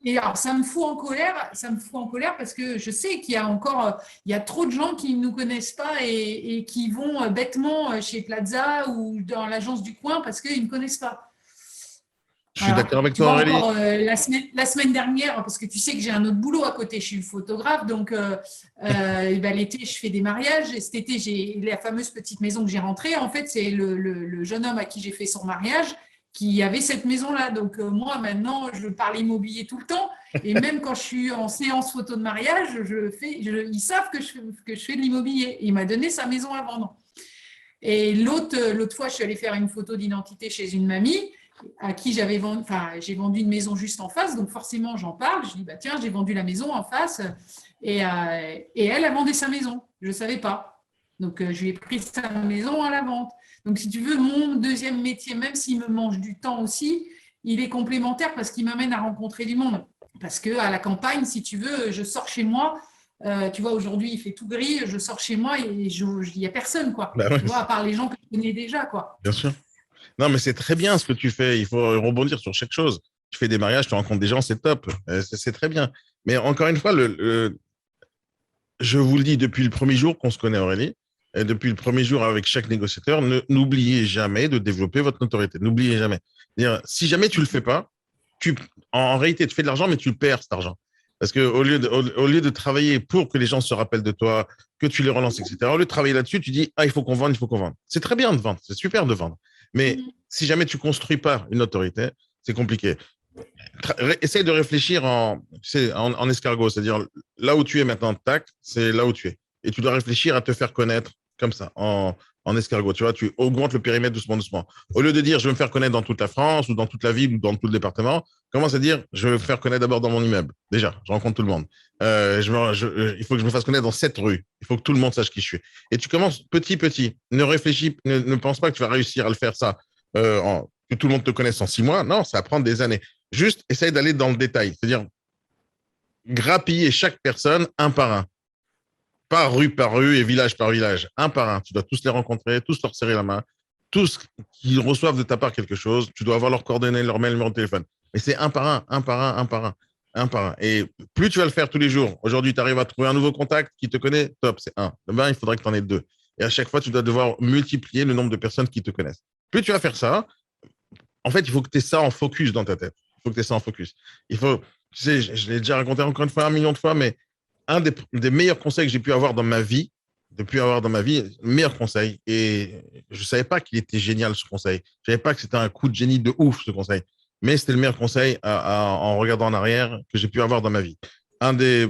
Et alors ça me fout en colère parce que je sais qu'il y a encore, il y a trop de gens qui ne nous connaissent pas et qui vont bêtement chez Plaza ou dans l'agence du coin parce qu'ils ne connaissent pas. Je suis d'accord avec toi, Aurélie. Encore, la semaine dernière, parce que tu sais que j'ai un autre boulot à côté, je suis photographe, donc l'été, je fais des mariages. Et cet été, j'ai la fameuse petite maison que j'ai rentrée. En fait, c'est le jeune homme à qui j'ai fait son mariage qui avait cette maison-là. Donc, moi, maintenant, je parle immobilier tout le temps. Et même quand je suis en séance photo de mariage, ils savent que je fais de l'immobilier. Il m'a donné sa maison à vendre. Et l'autre fois, je suis allée faire une photo d'identité chez une mamie à qui j'ai vendu une maison juste en face, donc forcément j'en parle, je dis tiens, j'ai vendu la maison en face et elle a vendu sa maison, je ne savais pas, donc je lui ai pris sa maison à la vente. Donc si tu veux, mon deuxième métier, même s'il me mange du temps aussi, il est complémentaire parce qu'il m'amène à rencontrer du monde, parce qu'à la campagne, si tu veux, je sors chez moi, tu vois, aujourd'hui il fait tout gris, je sors chez moi et il n'y a personne quoi, tu vois, à part les gens que je connais déjà quoi. Bien sûr. Non, mais c'est très bien ce que tu fais. Il faut rebondir sur chaque chose. Tu fais des mariages, tu rencontres des gens, c'est top. C'est très bien. Mais encore une fois, je vous le dis depuis le premier jour qu'on se connaît, Aurélie, et depuis le premier jour avec chaque négociateur, n'oubliez jamais de développer votre notoriété. N'oubliez jamais. Si jamais tu ne le fais pas, en réalité, tu fais de l'argent, mais tu perds cet argent. Parce qu'au lieu de travailler pour que les gens se rappellent de toi, que tu les relances, etc., au lieu de travailler là-dessus, tu dis, il faut qu'on vende, il faut qu'on vende. C'est très bien de vendre, c'est super de vendre. Mais si jamais tu ne construis pas une autorité, c'est compliqué. Essaye de réfléchir en escargot, c'est-à-dire là où tu es maintenant, tac, c'est là où tu es. Et tu dois réfléchir à te faire connaître comme ça, en escargot. Tu vois, tu augmentes le périmètre doucement, doucement. Au lieu de dire, je vais me faire connaître dans toute la France ou dans toute la ville ou dans tout le département, commence à dire, je vais me faire connaître d'abord dans mon immeuble. Déjà, je rencontre tout le monde. Il faut que je me fasse connaître dans cette rue. Il faut que tout le monde sache qui je suis. Et tu commences petit, petit. Ne réfléchis, ne pense pas que tu vas réussir à le faire ça, que tout le monde te connaisse en 6 mois. Non, ça va prendre des années. Juste, essaye d'aller dans le détail. C'est-à-dire, grappiller chaque personne un par rue et village par village, un par un. Tu dois tous les rencontrer, tous leur serrer la main, tous qu'ils reçoivent de ta part quelque chose. Tu dois avoir leurs coordonnées, leur mail, numéro de téléphone. Mais c'est un par un, un par un, un par un, un par un. Et plus tu vas le faire tous les jours, aujourd'hui, tu arrives à trouver un nouveau contact qui te connaît, top, c'est un. Demain, il faudrait que tu en aies deux. Et à chaque fois, tu dois devoir multiplier le nombre de personnes qui te connaissent. Plus tu vas faire ça, en fait, il faut que tu aies ça en focus dans ta tête. Il faut que tu aies ça en focus. Il faut, tu sais, je l'ai déjà raconté encore une fois 1 million de fois, mais un des meilleurs conseils que j'ai pu avoir dans ma vie, le meilleur conseil, et je ne savais pas qu'il était génial ce conseil. Je ne savais pas que c'était un coup de génie de ouf ce conseil, mais c'était le meilleur conseil en regardant en arrière que j'ai pu avoir dans ma vie. Un des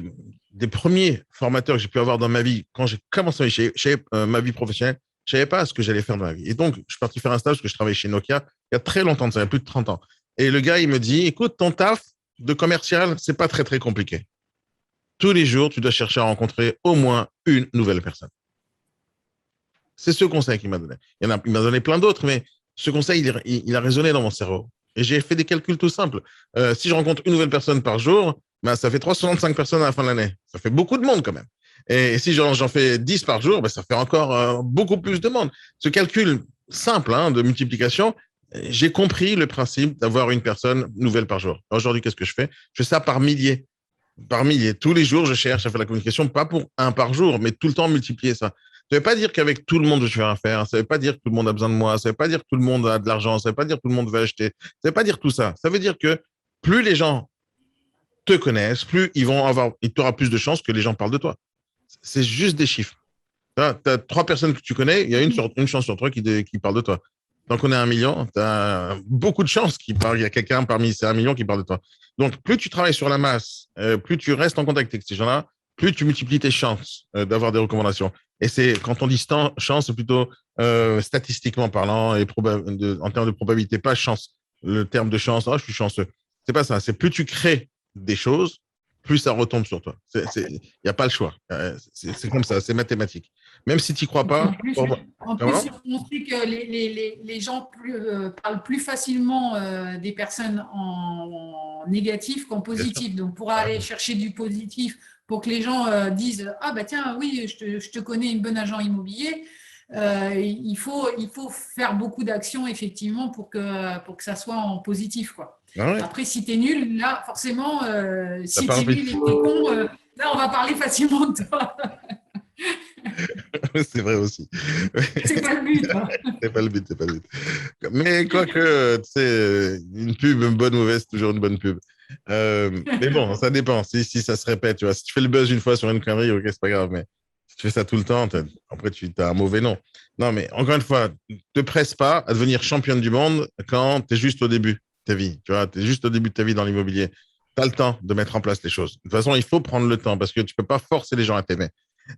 premiers formateurs que j'ai pu avoir dans ma vie, quand j'ai commencé ma vie professionnelle, je ne savais pas ce que j'allais faire dans ma vie. Et donc, je suis parti faire un stage parce que je travaillais chez Nokia il y a très longtemps, ça y a plus de 30 ans. Et le gars, il me dit, écoute, ton taf de commercial, c'est pas très, très compliqué. Tous les jours, tu dois chercher à rencontrer au moins une nouvelle personne. C'est ce conseil qu'il m'a donné. Il m'a donné plein d'autres, mais ce conseil, il a résonné dans mon cerveau. Et j'ai fait des calculs tout simples. Si je rencontre une nouvelle personne par jour, ben, ça fait 365 personnes à la fin de l'année. Ça fait beaucoup de monde quand même. Et si j'en fais 10 par jour, ben, ça fait encore beaucoup plus de monde. Ce calcul simple de multiplication, j'ai compris le principe d'avoir une personne nouvelle par jour. Aujourd'hui, qu'est-ce que je fais? Je fais ça par milliers. Par milliers. Tous les jours, je cherche à faire la communication, pas pour un par jour, mais tout le temps multiplier ça. Ça ne veut pas dire qu'avec tout le monde, je fais rien faire. Ça ne veut pas dire que tout le monde a besoin de moi. Ça ne veut pas dire que tout le monde a de l'argent. Ça ne veut pas dire que tout le monde veut acheter. Ça ne veut pas dire tout ça. Ça veut dire que plus les gens te connaissent, plus il t'aura plus de chances que les gens parlent de toi. C'est juste des chiffres. Tu as 3 personnes que tu connais, il y a une chance sur 3 qui parle de toi. Tant qu'on est 1 million, tu as beaucoup de chances qu'il parle. Il y a quelqu'un parmi ces 1 million qui parle de toi. Donc, plus tu travailles sur la masse, plus tu restes en contact avec ces gens-là, plus tu multiplies tes chances d'avoir des recommandations. Et quand on dit chance, c'est plutôt statistiquement parlant et en termes de probabilité, pas chance. Le terme de chance, je suis chanceux. C'est pas ça. C'est plus tu crées des choses, plus ça retombe sur toi. Il n'y a pas le choix. C'est comme ça, c'est mathématique. Même si tu n'y crois pas. En plus, on sait que les gens parlent plus facilement des personnes en négatif qu'en positif. Donc, pour aller chercher du positif, pour que les gens disent « Ah, bah tiens, oui, je te connais une bonne agent immobilier », il faut faire beaucoup d'actions, effectivement, pour que ça soit en positif, quoi. Ah ouais. Après, si tu es nul, là, forcément, si tu es nul et que tu es con, là, on va parler facilement de toi. C'est vrai aussi. C'est pas le but. C'est pas le but, c'est pas le but. Mais quoique, tu sais, une pub, une bonne ou mauvaise, c'est toujours une bonne pub. Mais bon, ça dépend. Si ça se répète, tu vois. Si tu fais le buzz une fois sur une connerie, ok, c'est pas grave. Mais si tu fais ça tout le temps, après, tu as un mauvais nom. Non, mais encore une fois, ne te presse pas à devenir championne du monde quand tu es juste au début de ta vie. Tu vois, tu es juste au début de ta vie dans l'immobilier. Tu as le temps de mettre en place les choses. De toute façon, il faut prendre le temps parce que tu peux pas forcer les gens à t'aimer.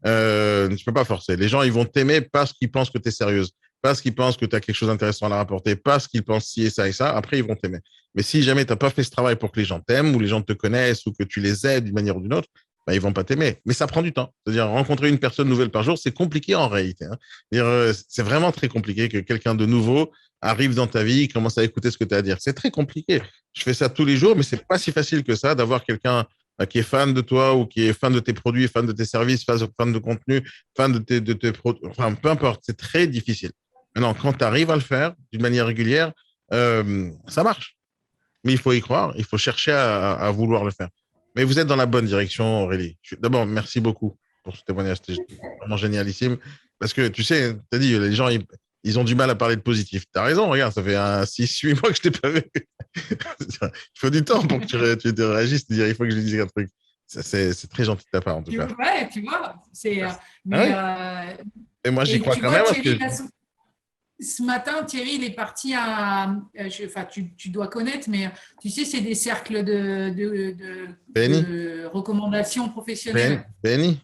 Tu peux pas forcer. Les gens, ils vont t'aimer parce qu'ils pensent que tu es sérieuse, parce qu'ils pensent que tu as quelque chose d'intéressant à leur apporter, parce qu'ils pensent ci et ça et ça. Après, ils vont t'aimer. Mais si jamais tu n'as pas fait ce travail pour que les gens t'aiment ou les gens te connaissent ou que tu les aides d'une manière ou d'une autre, bah, ils vont pas t'aimer. Mais ça prend du temps. C'est-à-dire, rencontrer une personne nouvelle par jour, c'est compliqué en réalité. C'est vraiment très compliqué que quelqu'un de nouveau arrive dans ta vie, commence à écouter ce que tu as à dire. C'est très compliqué. Je fais ça tous les jours, mais c'est pas si facile que ça d'avoir quelqu'un qui est fan de toi ou qui est fan de tes produits, fan de tes services, fan de contenu, fan de tes produits, enfin, peu importe, c'est très difficile. Maintenant, quand tu arrives à le faire d'une manière régulière, ça marche. Mais il faut y croire, il faut chercher à vouloir le faire. Mais vous êtes dans la bonne direction, Aurélie. D'abord, merci beaucoup pour ce témoignage. C'était vraiment génialissime. Parce que, tu sais, tu as dit, les gens, ils ont du mal à parler de positif. Tu as raison, regarde, ça fait 6-8 mois que je t'ai pas vu. Il faut du temps pour que tu te réagisses, te dire, il faut que je lui dise un truc. C'est très gentil de ta part, en tout cas. Ouais, tu vois. Et moi, j'y crois quand même. ce matin, Thierry, il est parti à. Enfin, tu dois connaître, mais tu sais, c'est des cercles BNI? de recommandations professionnelles. BNI?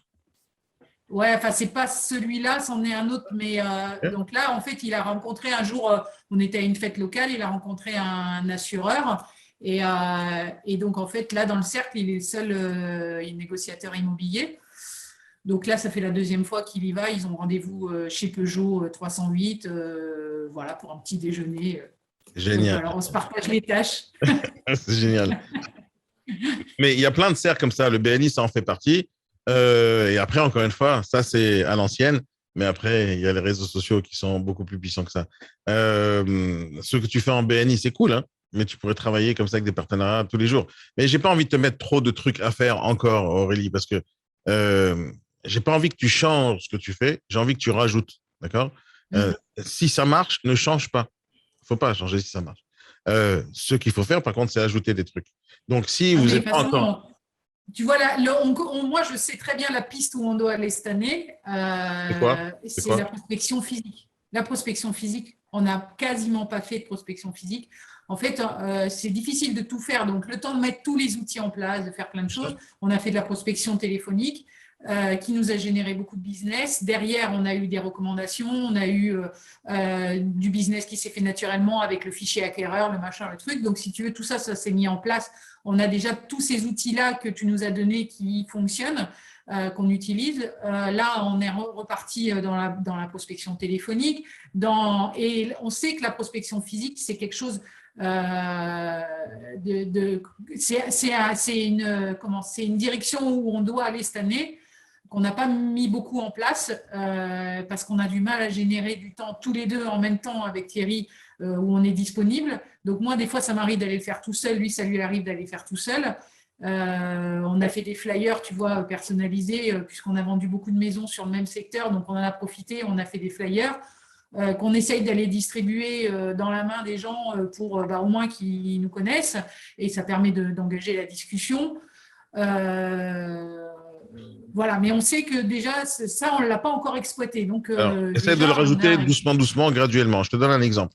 Ouais, enfin, c'est pas celui-là, c'en est un autre. Mais Ok. donc là, en fait, il a rencontré un jour, on était à une fête locale, il a rencontré un assureur. Et donc, en fait, là, dans le cercle, il est le seul négociateur immobilier. Donc là, ça fait la deuxième fois qu'il y va. Ils ont rendez-vous chez Peugeot 308, voilà, pour un petit déjeuner. Donc Génial. voilà, on se partage les tâches. C'est génial. Mais il y a plein de cercles comme ça. Le BNI, ça en fait partie. Et après, encore une fois, ça, c'est à l'ancienne. Mais après, il y a les réseaux sociaux qui sont beaucoup plus puissants que ça. Ce que tu fais en BNI, c'est cool, hein, mais tu pourrais travailler comme ça avec des partenariats tous les jours. Mais j'ai pas envie de te mettre trop de trucs à faire encore, Aurélie, parce que euh, j'ai pas envie que tu changes ce que tu fais. J'ai envie que tu rajoutes. D'accord? Euh, Mm. Si ça marche, ne change pas. Faut pas changer si ça marche. Ce qu'il faut faire, par contre, c'est ajouter des trucs. Donc, si Ah, vous mais de n'êtes toute pas façon, encore. tu vois, là, moi, je sais très bien la piste où on doit aller cette année. C'est quoi? C'est C'est la quoi? prospection physique. La prospection physique, on n'a quasiment pas fait de prospection physique. En fait, c'est difficile de tout faire. Donc, le temps de mettre tous les outils en place, de faire plein de choses. On a fait de la prospection téléphonique qui nous a généré beaucoup de business. Derrière, on a eu des recommandations. On a eu du business qui s'est fait naturellement avec le fichier acquéreur, le machin, le truc. Donc, si tu veux, tout ça, ça s'est mis en place. On a déjà tous ces outils-là que tu nous as donnés qui fonctionnent, qu'on utilise. Là, on est reparti dans la prospection téléphonique. Et on sait que la prospection physique, c'est quelque chose c'est une direction où on doit aller cette année qu'on n'a pas mis beaucoup en place parce qu'on a du mal à générer du temps tous les deux en même temps avec Thierry où on est disponible. Donc moi, des fois, ça m'arrive d'aller le faire tout seul. Lui, ça lui arrive d'aller le faire tout seul. On a fait des flyers, tu vois, personnalisés, puisqu'on a vendu beaucoup de maisons sur le même secteur. Donc, on en a profité, on a fait des flyers qu'on essaye d'aller distribuer dans la main des gens pour au moins qu'ils nous connaissent. Et ça permet d'engager la discussion. Euh, voilà, mais on sait que déjà, ça, on ne l'a pas encore exploité. Donc, Alors, essaie de le déjà, on rajouter a. doucement, doucement, graduellement. Je te donne un exemple.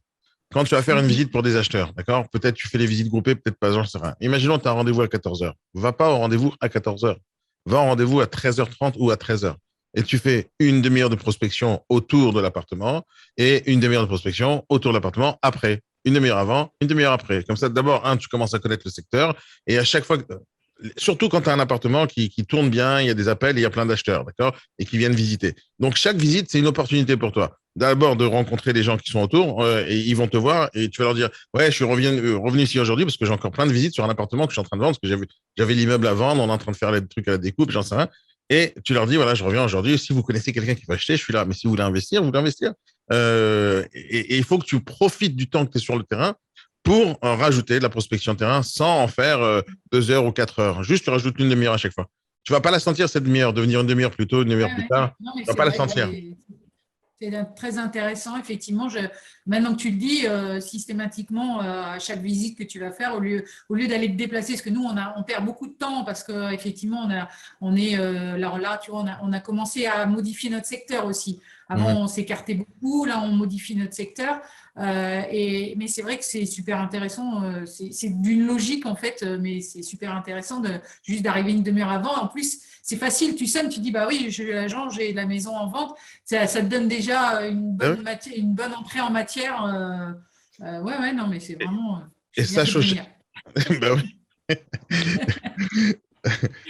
Quand tu vas faire une Mhm. visite pour des acheteurs, d'accord? Peut-être tu fais les visites groupées, peut-être pas, j'en sais rien. Imaginons que tu as un rendez-vous à 14 heures. Va pas au rendez-vous à 14 heures. Va au rendez-vous à 13h30 ou à 13 heures. Et tu fais une demi-heure de prospection autour de l'appartement et une demi-heure de prospection autour de l'appartement après. Une demi-heure avant, une demi-heure après. Comme ça, d'abord, tu commences à connaître le secteur et à chaque fois, surtout quand tu as un appartement qui tourne bien, il y a des appels, il y a plein d'acheteurs, d'accord? Et qui viennent visiter. Donc, chaque visite, c'est une opportunité pour toi d'abord de rencontrer les gens qui sont autour et ils vont te voir et tu vas leur dire ouais je suis revenu ici aujourd'hui parce que j'ai encore plein de visites sur un appartement que je suis en train de vendre parce que j'avais l'immeuble à vendre, on est en train de faire les trucs à la découpe, j'en sais rien. Et tu leur dis voilà je reviens aujourd'hui, si vous connaissez quelqu'un qui va acheter, je suis là, mais si vous voulez investir, vous voulez investir. Et il faut que tu profites du temps que tu es sur le terrain pour rajouter de la prospection de terrain sans en faire 2 heures ou 4 heures. Juste tu rajoutes une demi-heure à chaque fois. Tu vas pas la sentir cette demi-heure, devenir une demi-heure plus tôt, une demi-heure Ouais, plus ouais. tard. Non, mais Tu vas c'est pas la vrai que sentir. c'est très intéressant, effectivement. Maintenant que tu le dis, systématiquement, à chaque visite que tu vas faire, au lieu d'aller te déplacer, parce que nous, on perd beaucoup de temps, parce qu'effectivement, on est, alors là, tu vois, on a commencé à modifier notre secteur aussi. Avant, Mhm. on s'écartait beaucoup, là, on modifie notre secteur. Mais c'est vrai que c'est super intéressant. C'est d'une logique, en fait, mais c'est super intéressant juste d'arriver une demi-heure avant. En plus, c'est facile, tu sonnes, tu dis, bah oui, je suis l'agent, j'ai la maison en vente. Ça te donne déjà Ah oui. une bonne entrée en matière. Ouais, ouais, non, mais c'est vraiment. Je Et vais bientôt sache, venir. bah oui.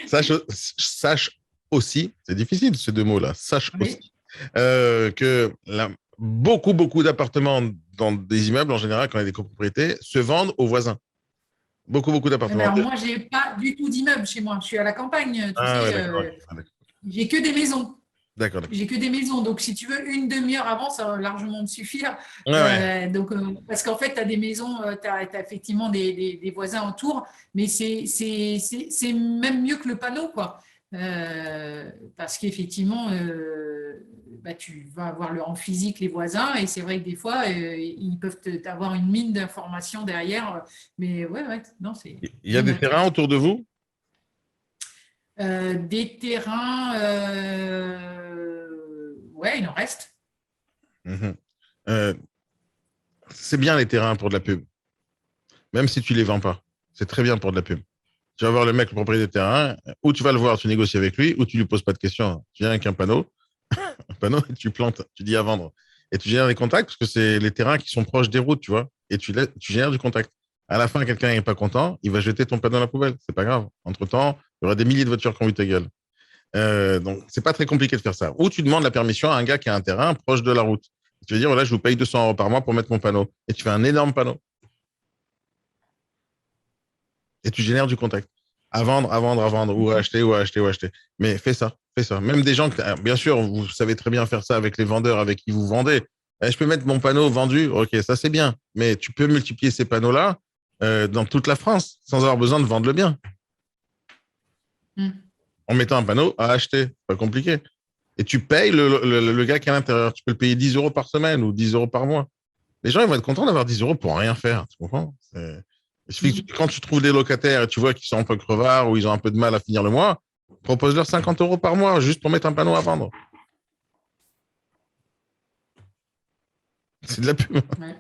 sache, sache aussi, c'est difficile ces deux mots-là, sache Oui. aussi que beaucoup, beaucoup d'appartements dans des immeubles en général, quand il y a des copropriétés, se vendent aux voisins. Beaucoup, beaucoup Mais d'appartements. alors, moi, j'ai pas du tout d'immeuble chez moi. Je suis à la campagne, tu Ah ouais, sais. d'accord. Ouais. Ah, d'accord, J'ai que des maisons. d'accord. D'accord. J'ai que des maisons. Donc, si tu veux, une demi-heure avant, ça va largement me suffire. Ouais, ouais. Parce qu'en fait, tu as des maisons, tu as, effectivement des voisins autour, mais c'est même mieux que le panneau, quoi. Parce qu'effectivement, bah, tu vas avoir en physique les voisins, et c'est vrai que des fois, ils peuvent avoir une mine d'informations derrière. Mais ouais, ouais, non, Il y je a des note. terrains autour de vous? Des terrains, ouais, il en reste. Mhm. Euh, c'est bien les terrains pour de la pub, même si tu les vends pas. C'est très bien pour de la pub. Tu vas voir le mec, le propriétaire des terrains, ou tu vas le voir, tu négocies avec lui, ou tu lui poses pas de questions. Tu viens avec un panneau, et tu plantes, tu dis à vendre. Et tu génères des contacts, parce que c'est les terrains qui sont proches des routes, tu vois. Et tu génères du contact. À la fin, quelqu'un n'est pas content, il va jeter ton panneau dans la poubelle. C'est pas grave. Entre-temps, il y aura des milliers de voitures qui ont vu ta gueule. Donc, c'est pas très compliqué de faire ça. Ou tu demandes la permission à un gars qui a un terrain proche de la route. Tu vas dire, voilà, je vous paye 200 € par mois pour mettre mon panneau. Et tu fais un énorme panneau. Et tu génères du contact. À vendre, ou à acheter, ou à acheter, ou à acheter. Mais fais ça, fais ça. Même des gens, bien sûr, vous savez très bien faire ça avec les vendeurs avec qui vous vendez. Je peux mettre mon panneau vendu, ok, ça c'est bien. Mais tu peux multiplier ces panneaux-là dans toute la France sans avoir besoin de vendre le bien. Mm. En mettant un panneau à acheter, pas compliqué. Et tu payes le gars qui est à l'intérieur. Tu peux le payer 10 € par semaine ou 10 € par mois. Les gens, ils vont être contents d'avoir 10 € pour rien faire. Tu comprends? Il suffit que quand tu trouves des locataires et tu vois qu'ils sont un peu crevards ou ils ont un peu de mal à finir le mois, propose-leur 50 € par mois juste pour mettre un panneau à vendre. C'est de la pub. Ouais.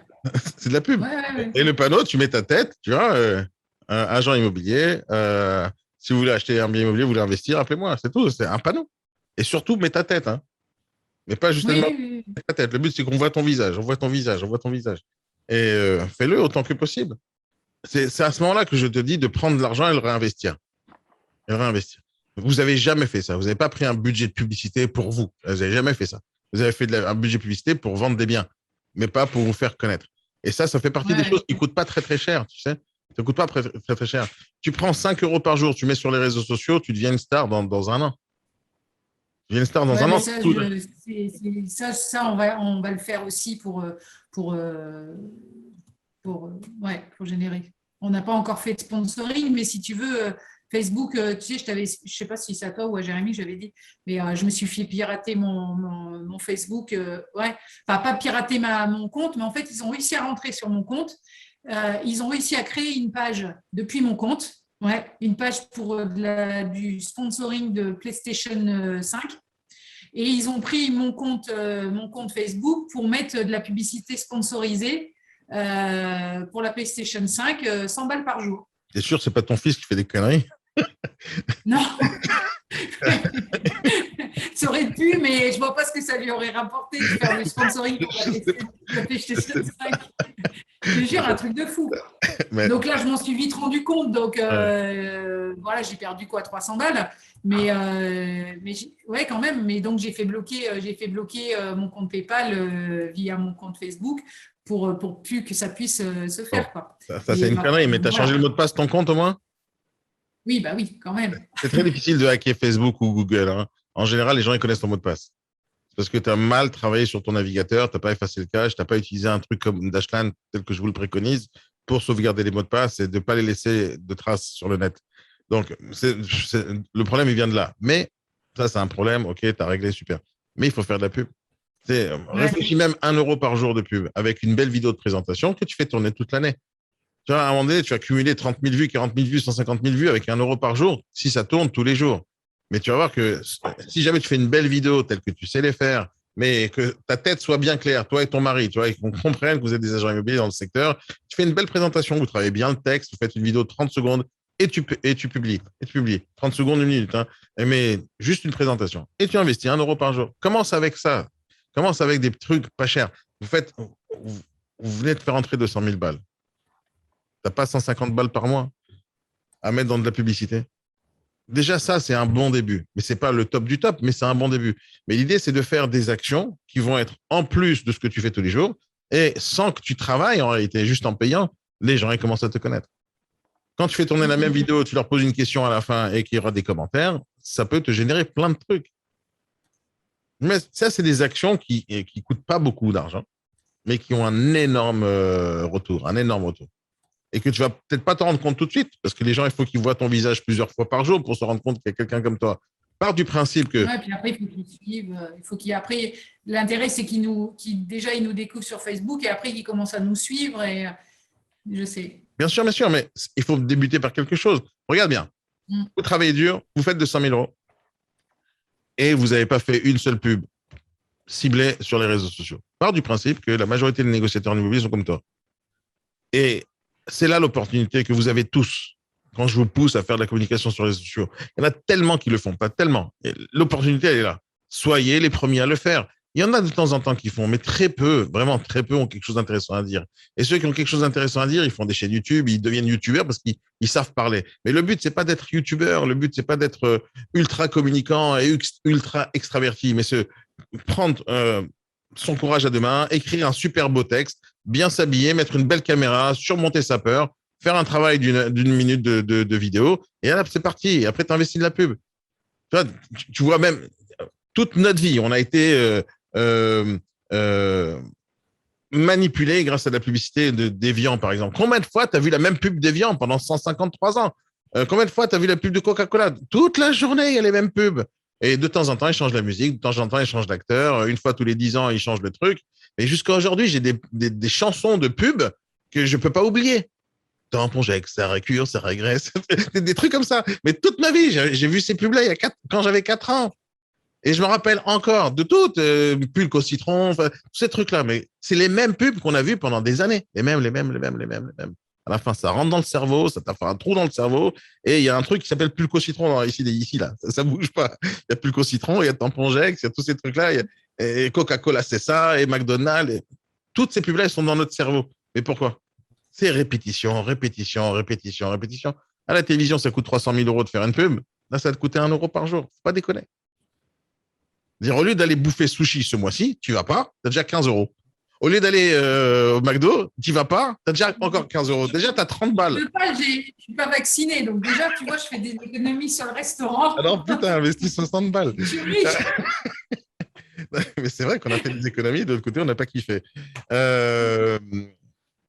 C'est de la pub. Ouais. Et le panneau, tu mets ta tête, tu vois, agent immobilier. Si vous voulez acheter un bien immobilier, vous voulez investir, appelez-moi. C'est tout. C'est un panneau. Et surtout, mets ta tête. Hein. Mais pas juste Oui. ta tête. Le but, c'est qu'on voit ton visage. On voit ton visage. On voit ton visage. Et fais-le autant que possible. C'est à ce moment-là que je te dis de prendre de l'argent et le réinvestir. Et le réinvestir. Vous n'avez jamais fait ça. Vous n'avez pas pris un budget de publicité pour vous. Vous n'avez jamais fait ça. Vous avez fait un budget de publicité pour vendre des biens, mais pas pour vous faire connaître. Et ça fait partie des choses qui ne coûtent pas très, très cher, tu sais. Ça ne coûte pas très, très, très cher. Tu prends 5 € par jour, tu mets sur les réseaux sociaux, tu deviens une star dans un an. Tu deviens une star dans un an. Ça, on va le faire aussi pour générer. On n'a pas encore fait de sponsoring, mais si tu veux, Facebook, tu sais, je sais pas si c'est à toi ou à Jérémy, j'avais dit, mais je me suis fait pirater mon Facebook. Enfin, pas pirater mon compte, mais en fait, ils ont réussi à rentrer sur mon compte. Ils ont réussi à créer une page depuis mon compte. Une page pour du sponsoring de PlayStation 5. Et ils ont pris mon compte Facebook pour mettre de la publicité sponsorisée pour la PlayStation 5, 100 balles par jour. T'es sûr que c'est pas ton fils qui fait des conneries? Non. Ça aurait pu, mais je vois pas ce que ça lui aurait rapporté de faire du sponsoring pour la PlayStation 5. Je te jure, un truc de fou. Mais... Donc là, je m'en suis vite rendu compte. Donc voilà, j'ai perdu 300 balles. Mais ouais, quand même. Mais donc j'ai fait bloquer mon compte PayPal via mon compte Facebook pour plus que ça puisse se faire. Quoi. Ça c'est une connerie. Mais tu as changé le mot de passe de ton compte au moins? Oui, bah oui, quand même. C'est très difficile de hacker Facebook ou Google. Hein. En général, les gens ils connaissent ton mot de passe. C'est parce que tu as mal travaillé sur ton navigateur, tu n'as pas effacé le cache, tu n'as pas utilisé un truc comme Dashland tel que je vous le préconise pour sauvegarder les mots de passe et de ne pas les laisser de traces sur le net. Donc, le problème, il vient de là. Mais ça, c'est un problème. OK, tu as réglé, super. Mais il faut faire de la pub. Réfléchis même 1 € par jour de pub avec une belle vidéo de présentation que tu fais tourner toute l'année. Tu vois, à un moment donné, tu vas cumuler 30 000 vues, 40 000 vues, 150 000 vues avec 1 € par jour si ça tourne tous les jours. Mais tu vas voir que si jamais tu fais une belle vidéo telle que tu sais les faire, mais que ta tête soit bien claire, toi et ton mari, tu vois, et qu'on comprenne que vous êtes des agents immobiliers dans le secteur, tu fais une belle présentation, vous travaillez bien le texte, vous faites une vidéo de 30 secondes et tu publies. 30 secondes, 1 minute. Hein, mais juste une présentation. Et tu investis 1 € par jour. Commence avec ça. Commence avec des trucs pas chers. Vous venez de faire entrer 200 000 balles. Tu n'as pas 150 balles par mois à mettre dans de la publicité. Déjà, ça, c'est un bon début. Mais ce n'est pas le top du top, mais c'est un bon début. Mais l'idée, c'est de faire des actions qui vont être en plus de ce que tu fais tous les jours et sans que tu travailles, en réalité, juste en payant, les gens ils commencent à te connaître. Quand tu fais tourner la même vidéo, tu leur poses une question à la fin et qu'il y aura des commentaires, ça peut te générer plein de trucs. Mais ça, c'est des actions qui ne coûtent pas beaucoup d'argent, mais qui ont un énorme retour, et que tu vas peut-être pas t'en rendre compte tout de suite, parce que les gens, il faut qu'ils voient ton visage plusieurs fois par jour pour se rendre compte qu'il y a quelqu'un comme toi. Pars du principe que... Ouais, puis après, il faut qu'ils suivent. Après, l'intérêt, c'est qu'ils nous découvrent sur Facebook et après, qu'ils commencent à nous suivre. Et je sais. Bien sûr, mais il faut débuter par quelque chose. Regarde bien. Vous travaillez dur, vous faites 200 000 € et vous n'avez pas fait une seule pub. ciblés sur les réseaux sociaux. Part du principe que la majorité des négociateurs immobiliers sont comme toi. Et c'est là l'opportunité que vous avez tous. Quand je vous pousse à faire de la communication sur les réseaux sociaux, il y en a tellement qui le font, pas tellement. Et l'opportunité, elle est là. Soyez les premiers à le faire. Il y en a de temps en temps qui font, mais très peu, vraiment très peu ont quelque chose d'intéressant à dire. Et ceux qui ont quelque chose d'intéressant à dire, ils font des chaînes YouTube, ils deviennent YouTubeurs parce qu'ils savent parler. Mais le but, c'est pas d'être YouTubeur, le but, c'est pas d'être ultra communicant et ultra extraverti, mais c'est prendre son courage à deux mains, écrire un super beau texte, bien s'habiller, mettre une belle caméra, surmonter sa peur, faire un travail d'une minute de vidéo, et là, c'est parti. Et après, tu investis de la pub. Tu vois même, toute notre vie, on a été euh, euh, manipulé grâce à la publicité d'Evian, par exemple. Combien de fois tu as vu la même pub d'Evian pendant 153 ans? Combien de fois tu as vu la pub de Coca-Cola? Toute la journée, il y a les mêmes pubs. Et de temps en temps, ils changent la musique, de temps en temps, ils changent d'acteur. Une fois tous les 10 ans, ils changent le truc. Et jusqu'à aujourd'hui, j'ai des chansons de pub que je ne peux pas oublier. Tampon avec ça récure, ça régresse. Des trucs comme ça. Mais toute ma vie, j'ai vu ces pubs-là quand j'avais 4 ans. Et je me rappelle encore de toutes, pulque au citron, tous ces trucs-là. Mais c'est les mêmes pubs qu'on a vues pendant des années. Les mêmes. À la fin, ça rentre dans le cerveau, ça t'a fait un trou dans le cerveau. Et il y a un truc qui s'appelle pulque au citron ici là. Ça bouge pas. Il y a pulque au citron, il y a tampon Jex, il y a tous ces trucs-là. Et Coca-Cola, c'est ça, et McDonald's. Toutes ces pubs-là, elles sont dans notre cerveau. Mais pourquoi? C'est répétition. À la télévision, ça coûte 300 000 euros de faire une pub. Là, ça va te coûter 1 euro par jour. Faut pas déconner. Dire, au lieu d'aller bouffer sushi ce mois-ci, tu vas pas, tu as déjà 15 euros. Au lieu d'aller au McDo, tu vas pas, tu as déjà encore 15 euros. Déjà, tu as 30 balles. Je ne suis pas vaccinée, donc déjà, tu vois, je fais des économies sur le restaurant. Alors, putain, investis 60 balles. Je suis riche. Mais c'est vrai qu'on a fait des économies, de l'autre côté, on n'a pas kiffé.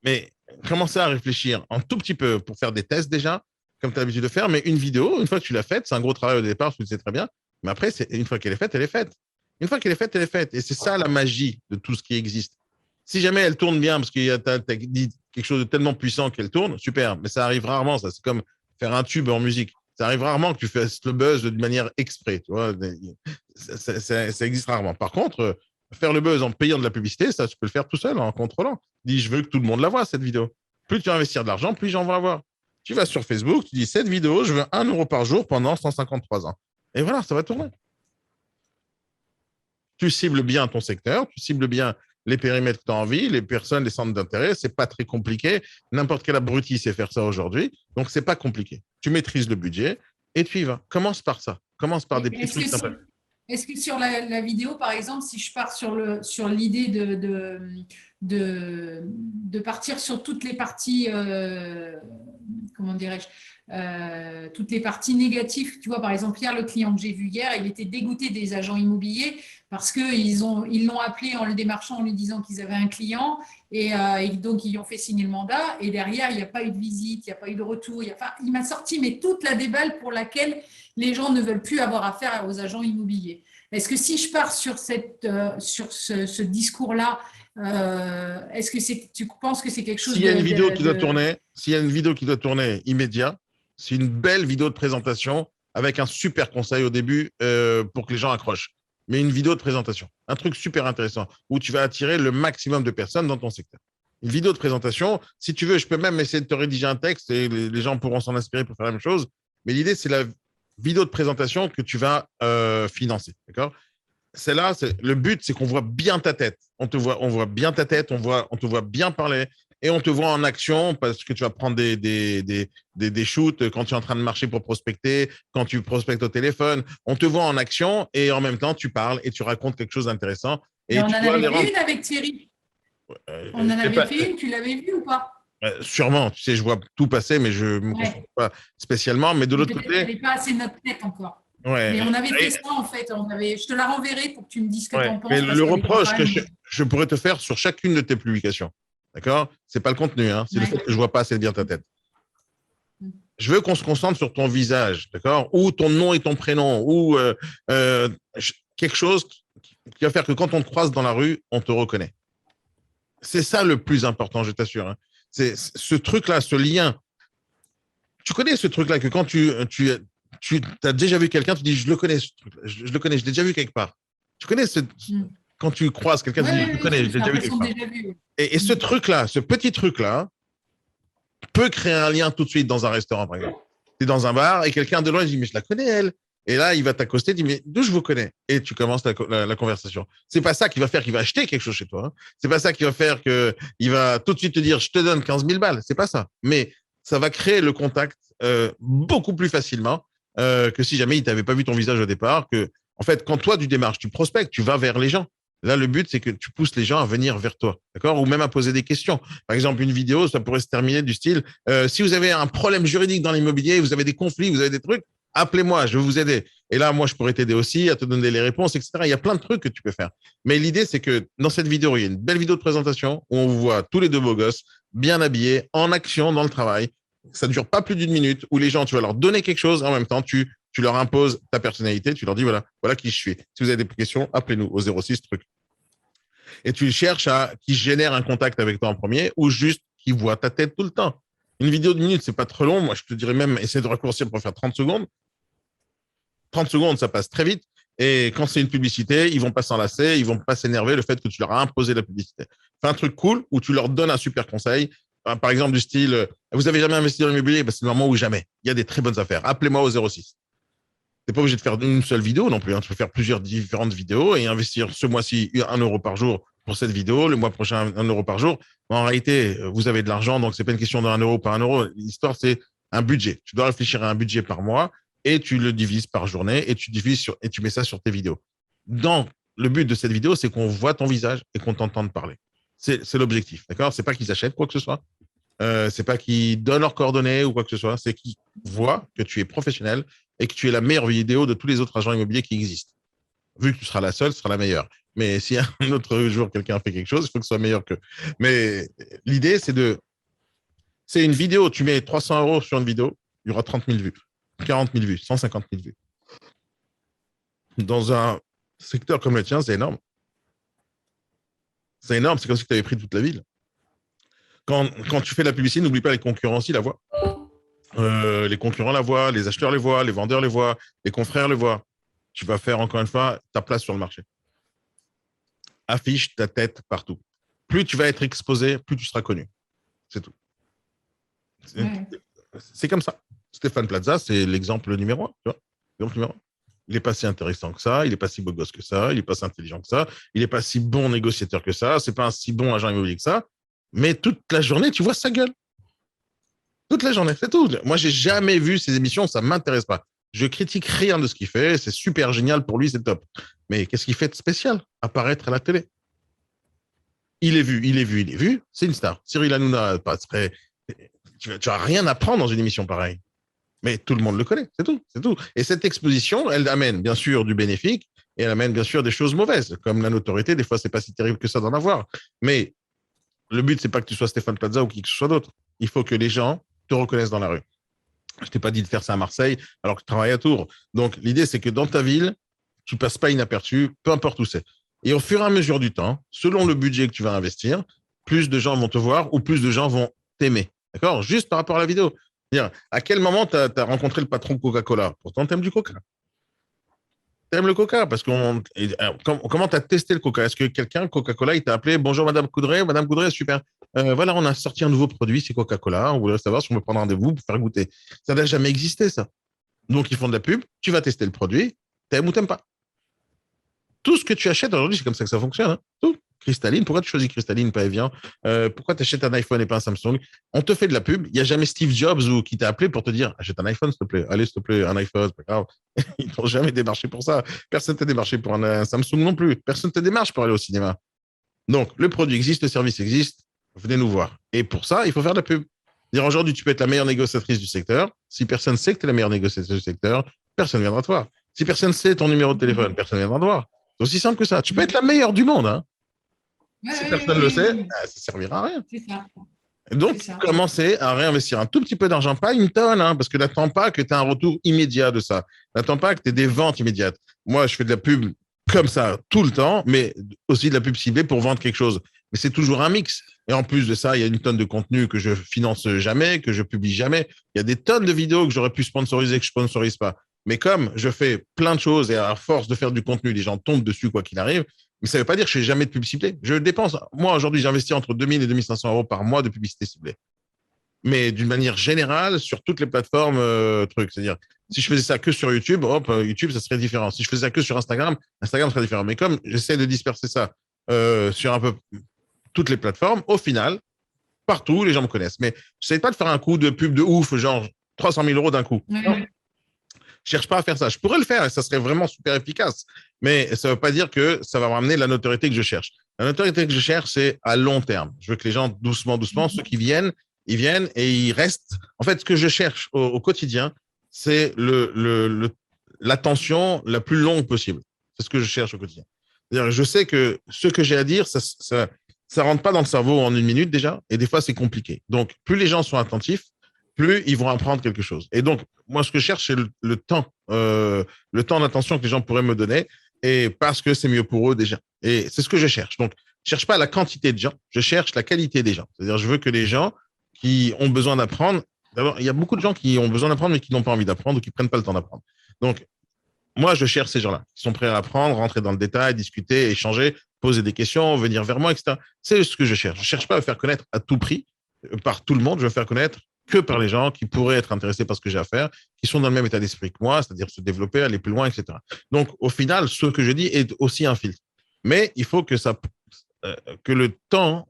Mais commencez à réfléchir un tout petit peu pour faire des tests déjà, comme tu as l'habitude de faire, mais une vidéo, une fois que tu l'as faite, c'est un gros travail au départ, tu le sais très bien, mais après, une fois qu'elle est faite, elle est faite. Une fois qu'elle est faite, elle est faite. Et c'est ça la magie de tout ce qui existe. Si jamais elle tourne bien, parce que tu as dit quelque chose de tellement puissant qu'elle tourne, super, mais ça arrive rarement, ça. C'est comme faire un tube en musique. Ça arrive rarement que tu fasses le buzz de manière exprès, tu vois. Ça existe rarement. Par contre, faire le buzz en payant de la publicité, ça, tu peux le faire tout seul en contrôlant. Dis, je veux que tout le monde la voit, cette vidéo. Plus tu vas investir de l'argent, plus les gens vont la voir. Tu vas sur Facebook, tu dis, cette vidéo, je veux 1 euro par jour pendant 153 ans. Et voilà, ça va tourner. Tu cibles bien ton secteur, tu cibles bien les périmètres que tu as envie, les personnes, les centres d'intérêt, c'est pas très compliqué. N'importe quel abruti sait faire ça aujourd'hui, donc c'est pas compliqué. Tu maîtrises le budget et tu y vas. Commence par ça. Commence par des petits trucs sympas. Est-ce que sur la vidéo, par exemple, si je pars sur l'idée de partir sur toutes les parties, comment dirais-je, toutes les parties négatives, tu vois, par exemple, Pierre, le client que j'ai vu hier, il était dégoûté des agents immobiliers parce qu'ils l'ont appelé en le démarchant en lui disant qu'ils avaient un client et donc ils lui ont fait signer le mandat et derrière, il n'y a pas eu de visite, il n'y a pas eu de retour. Il m'a sorti mais toute la déballe pour laquelle les gens ne veulent plus avoir affaire aux agents immobiliers. Est-ce que si je pars sur ce discours-là, est-ce que tu penses que c'est quelque chose s'il y a une vidéo qui doit tourner, s'il y a une vidéo qui doit tourner immédiat, c'est une belle vidéo de présentation avec un super conseil au début pour que les gens accrochent. Mais une vidéo de présentation, un truc super intéressant où tu vas attirer le maximum de personnes dans ton secteur. Une vidéo de présentation, si tu veux, je peux même essayer de te rédiger un texte et les gens pourront s'en inspirer pour faire la même chose. Mais l'idée, c'est la vidéo de présentation que tu vas financer. D'accord ? Celle-là, le but, c'est qu'on voit bien ta tête. On voit bien ta tête, on te voit bien parler et on te voit en action parce que tu vas prendre des shoots quand tu es en train de marcher pour prospecter, quand tu prospectes au téléphone. On te voit en action et en même temps, tu parles et tu racontes quelque chose d'intéressant. Et on en avait fait une avec Thierry. On en avait fait une, tu l'avais vu ou pas ? Sûrement, tu sais, je vois tout passer, mais je ne me concentre pas spécialement. Mais de l'autre côté… Elle n'est pas assez notre tête encore. Ouais. Mais on avait fait ça en fait. Je te la renverrai pour que tu me dises ce que tu en penses. Mais le reproche que je pourrais te faire sur chacune de tes publications, d'accord ? C'est pas le contenu, hein, c'est le fait que je vois pas assez bien ta tête. Je veux qu'on se concentre sur ton visage, d'accord ? Ou ton nom et ton prénom, ou quelque chose qui va faire que quand on te croise dans la rue, on te reconnaît. C'est ça le plus important, je t'assure. Hein. C'est ce truc-là, ce lien. Tu connais ce truc-là que quand tu as déjà vu quelqu'un, tu dis, je le connais, je l'ai déjà vu quelque part. Tu connais quand tu croises quelqu'un, tu dis, je le connais, j'ai déjà vu quelque part. Et ce truc-là, ce petit truc-là, peut créer un lien tout de suite dans un restaurant, par exemple. Tu es dans un bar et quelqu'un de loin dit, mais je la connais, elle. Et là, il va t'accoster, il dit, mais d'où je vous connais? Et tu commences la conversation. C'est pas ça qui va faire qu'il va acheter quelque chose chez toi. Hein. C'est pas ça qui va faire qu'il va tout de suite te dire, je te donne 15 000 balles. C'est pas ça. Mais ça va créer le contact beaucoup plus facilement que si jamais il t'avait pas vu ton visage au départ. En fait, quand toi, tu démarches, tu prospectes, tu vas vers les gens. Là, le but, c'est que tu pousses les gens à venir vers toi, d'accord? Ou même à poser des questions. Par exemple, une vidéo, ça pourrait se terminer du style si vous avez un problème juridique dans l'immobilier, vous avez des conflits, vous avez des trucs, appelez-moi, je vais vous aider. Et là, moi, je pourrais t'aider aussi à te donner les réponses, etc. Il y a plein de trucs que tu peux faire. Mais l'idée, c'est que dans cette vidéo, il y a une belle vidéo de présentation où on vous voit tous les deux beaux gosses, bien habillés, en action dans le travail. Ça ne dure pas plus d'une minute où les gens, tu vas leur donner quelque chose, en même temps, tu leur imposes ta personnalité, tu leur dis voilà qui je suis. Si vous avez des questions, appelez-nous au 06 truc. Et tu cherches à qui génère un contact avec toi en premier ou juste qui voit ta tête tout le temps. Une vidéo de minute, c'est pas trop long. Moi, je te dirais même, essaie de raccourcir pour faire 30 secondes. 30 secondes, ça passe très vite. Et quand c'est une publicité, ils vont pas s'enlacer, ils vont pas s'énerver le fait que tu leur as imposé la publicité. Fais un truc cool où tu leur donnes un super conseil. Par exemple, du style, vous avez jamais investi dans l'immobilier? C'est le moment où jamais. Il y a des très bonnes affaires. Appelez-moi au 06. T'es pas obligé de faire une seule vidéo non plus. Hein. Tu peux faire plusieurs différentes vidéos et investir ce mois-ci 1 euro par jour pour cette vidéo, le mois prochain 1 euro par jour. Mais en réalité, vous avez de l'argent, donc c'est pas une question d'1 euro par 1 euro. L'histoire, c'est un budget. Tu dois réfléchir à un budget par mois et tu le divises par journée et tu mets ça sur tes vidéos. Le but de cette vidéo, c'est qu'on voit ton visage et qu'on t'entende parler. C'est l'objectif, d'accord? C'est pas qu'ils achètent quoi que ce soit. C'est pas qu'ils donnent leurs coordonnées ou quoi que ce soit. C'est qu'ils voient que tu es professionnel et que tu es la meilleure vidéo de tous les autres agents immobiliers qui existent. Vu que tu seras la seule, ce sera la meilleure. Mais si un autre jour quelqu'un fait quelque chose, il faut que ce soit meilleur qu'eux. Mais l'idée, c'est une vidéo, tu mets 300 euros sur une vidéo, il y aura 30 000 vues, 40 000 vues, 150 000 vues. Dans un secteur comme le tien, c'est énorme. C'est énorme, c'est comme si tu avais pris toute la ville. Quand tu fais la publicité, n'oublie pas les concurrents aussi la voient. Les concurrents la voient, les acheteurs les voient, les vendeurs les voient, les confrères les voient. Tu vas faire encore une fois ta place sur le marché. Affiche ta tête partout. Plus tu vas être exposé, plus tu seras connu. C'est tout. C'est comme ça. Stéphane Plaza, c'est l'exemple numéro 1. Tu vois, l'exemple numéro 1. Il n'est pas si intéressant que ça, il n'est pas si beau gosse que ça, il n'est pas si intelligent que ça, il n'est pas si bon négociateur que ça, c'est pas un si bon agent immobilier que ça. Mais toute la journée, tu vois sa gueule. Toute la journée, c'est tout. Moi, j'ai jamais vu ces émissions, ça m'intéresse pas. Je critique rien de ce qu'il fait, c'est super génial pour lui, c'est top. Mais qu'est-ce qu'il fait de spécial? Apparaître à la télé. Il est vu, c'est une star. Cyril Hanouna, tu vas rien apprendre dans une émission pareille. Mais tout le monde le connaît, c'est tout. Et cette exposition, elle amène bien sûr du bénéfique et elle amène bien sûr des choses mauvaises, comme la notoriété. Des fois, c'est pas si terrible que ça d'en avoir. Mais le but, c'est pas que tu sois Stéphane Plaza ou qui que ce soit d'autre. Il faut que les gens te reconnaissent dans la rue. Je t'ai pas dit de faire ça à Marseille alors que tu travailles à Tours. Donc, l'idée, c'est que dans ta ville, tu passes pas inaperçu, peu importe où c'est. Et au fur et à mesure du temps, selon le budget que tu vas investir, plus de gens vont te voir ou plus de gens vont t'aimer. D'accord? Juste par rapport à la vidéo. C'est-à-dire, à quel moment tu as rencontré le patron de Coca-Cola? Pourtant, tu aimes du Coca. Tu aimes le Coca parce comment tu as testé le Coca? Est-ce que quelqu'un, Coca-Cola, il t'a appelé bonjour Madame Coudray, Madame Coudray, super. Voilà, on a sorti un nouveau produit, c'est Coca-Cola. On voudrait savoir si on peut prendre rendez-vous pour faire goûter. Ça n'a jamais existé, ça. Donc, ils font de la pub, tu vas tester le produit, t'aimes ou t'aimes pas. Tout ce que tu achètes aujourd'hui, c'est comme ça que ça fonctionne. Hein. Tout. Cristalline, pourquoi tu choisis Cristalline, pas Evian? Pourquoi tu achètes un iPhone et pas un Samsung? On te fait de la pub. Il n'y a jamais Steve Jobs qui t'a appelé pour te dire achète un iPhone, s'il te plaît. Allez, s'il te plaît, un iPhone, c'est pas grave. Ils t'ont jamais démarché pour ça. Personne t'a démarché pour un Samsung non plus. Personne te démarche pour aller au cinéma. Donc, le produit existe, le service existe. Venez nous voir. Et pour ça, il faut faire de la pub. Dire aujourd'hui, tu peux être la meilleure négociatrice du secteur. Si personne sait que tu es la meilleure négociatrice du secteur, personne ne viendra te voir. Si personne sait ton numéro de téléphone, personne ne viendra te voir. C'est aussi simple que ça. Tu peux être la meilleure du monde. Hein. Si personne ne le sait, ça ne servira à rien. C'est ça. Donc, commencez à réinvestir un tout petit peu d'argent, pas une tonne, hein, parce que n'attends pas que tu aies un retour immédiat de ça. N'attends pas que tu aies des ventes immédiates. Moi, je fais de la pub comme ça tout le temps, mais aussi de la pub ciblée pour vendre quelque chose. Mais c'est toujours un mix. Et en plus de ça, il y a une tonne de contenu que je finance jamais, que je publie jamais. Il y a des tonnes de vidéos que j'aurais pu sponsoriser, que je ne sponsorise pas. Mais comme je fais plein de choses et à force de faire du contenu, les gens tombent dessus quoi qu'il arrive, Mais ça ne veut pas dire que je ne fais jamais de publicité. Je dépense. Moi, aujourd'hui, j'investis entre 2000 et 2500 euros par mois de publicité ciblée. Mais d'une manière générale, sur toutes les plateformes, trucs. C'est-à-dire, si je faisais ça que sur YouTube, hop, YouTube, ça serait différent. Si je faisais ça que sur Instagram, Instagram serait différent. Mais comme j'essaie de disperser ça sur un peu toutes les plateformes, au final, partout, les gens me connaissent. Mais je n'essaie pas de faire un coup de pub de ouf, genre 300 000 euros d'un coup. Non. Je cherche pas à faire ça. Je pourrais le faire et ça serait vraiment super efficace. Mais ça ne veut pas dire que ça va me ramener la notoriété que je cherche. La notoriété que je cherche, c'est à long terme. Je veux que les gens, doucement, ceux qui viennent, ils viennent et ils restent. En fait, ce que je cherche au quotidien, c'est l'attention la plus longue possible. C'est ce que je cherche au quotidien. C'est-à-dire, je sais que ce que j'ai à dire, ça rentre pas dans le cerveau en une minute déjà, et des fois, c'est compliqué. Donc, plus les gens sont attentifs, plus ils vont apprendre quelque chose. Et donc, moi, ce que je cherche, c'est le temps d'attention que les gens pourraient me donner, et parce que c'est mieux pour eux déjà. Et c'est ce que je cherche. Donc, je cherche pas la quantité de gens, je cherche la qualité des gens. C'est-à-dire, je veux que les gens qui ont besoin d'apprendre, d'abord, il y a beaucoup de gens qui ont besoin d'apprendre, mais qui n'ont pas envie d'apprendre ou qui prennent pas le temps d'apprendre. Donc, moi, je cherche ces gens-là qui sont prêts à apprendre, rentrer dans le détail, discuter, échanger, poser des questions, venir vers moi, etc. C'est ce que je cherche. Je cherche pas à faire connaître à tout prix par tout le monde. Je veux faire connaître que par les gens qui pourraient être intéressés par ce que j'ai à faire, qui sont dans le même état d'esprit que moi, c'est-à-dire se développer, aller plus loin, etc. Donc, au final, ce que je dis est aussi un filtre. Mais il faut que que le temps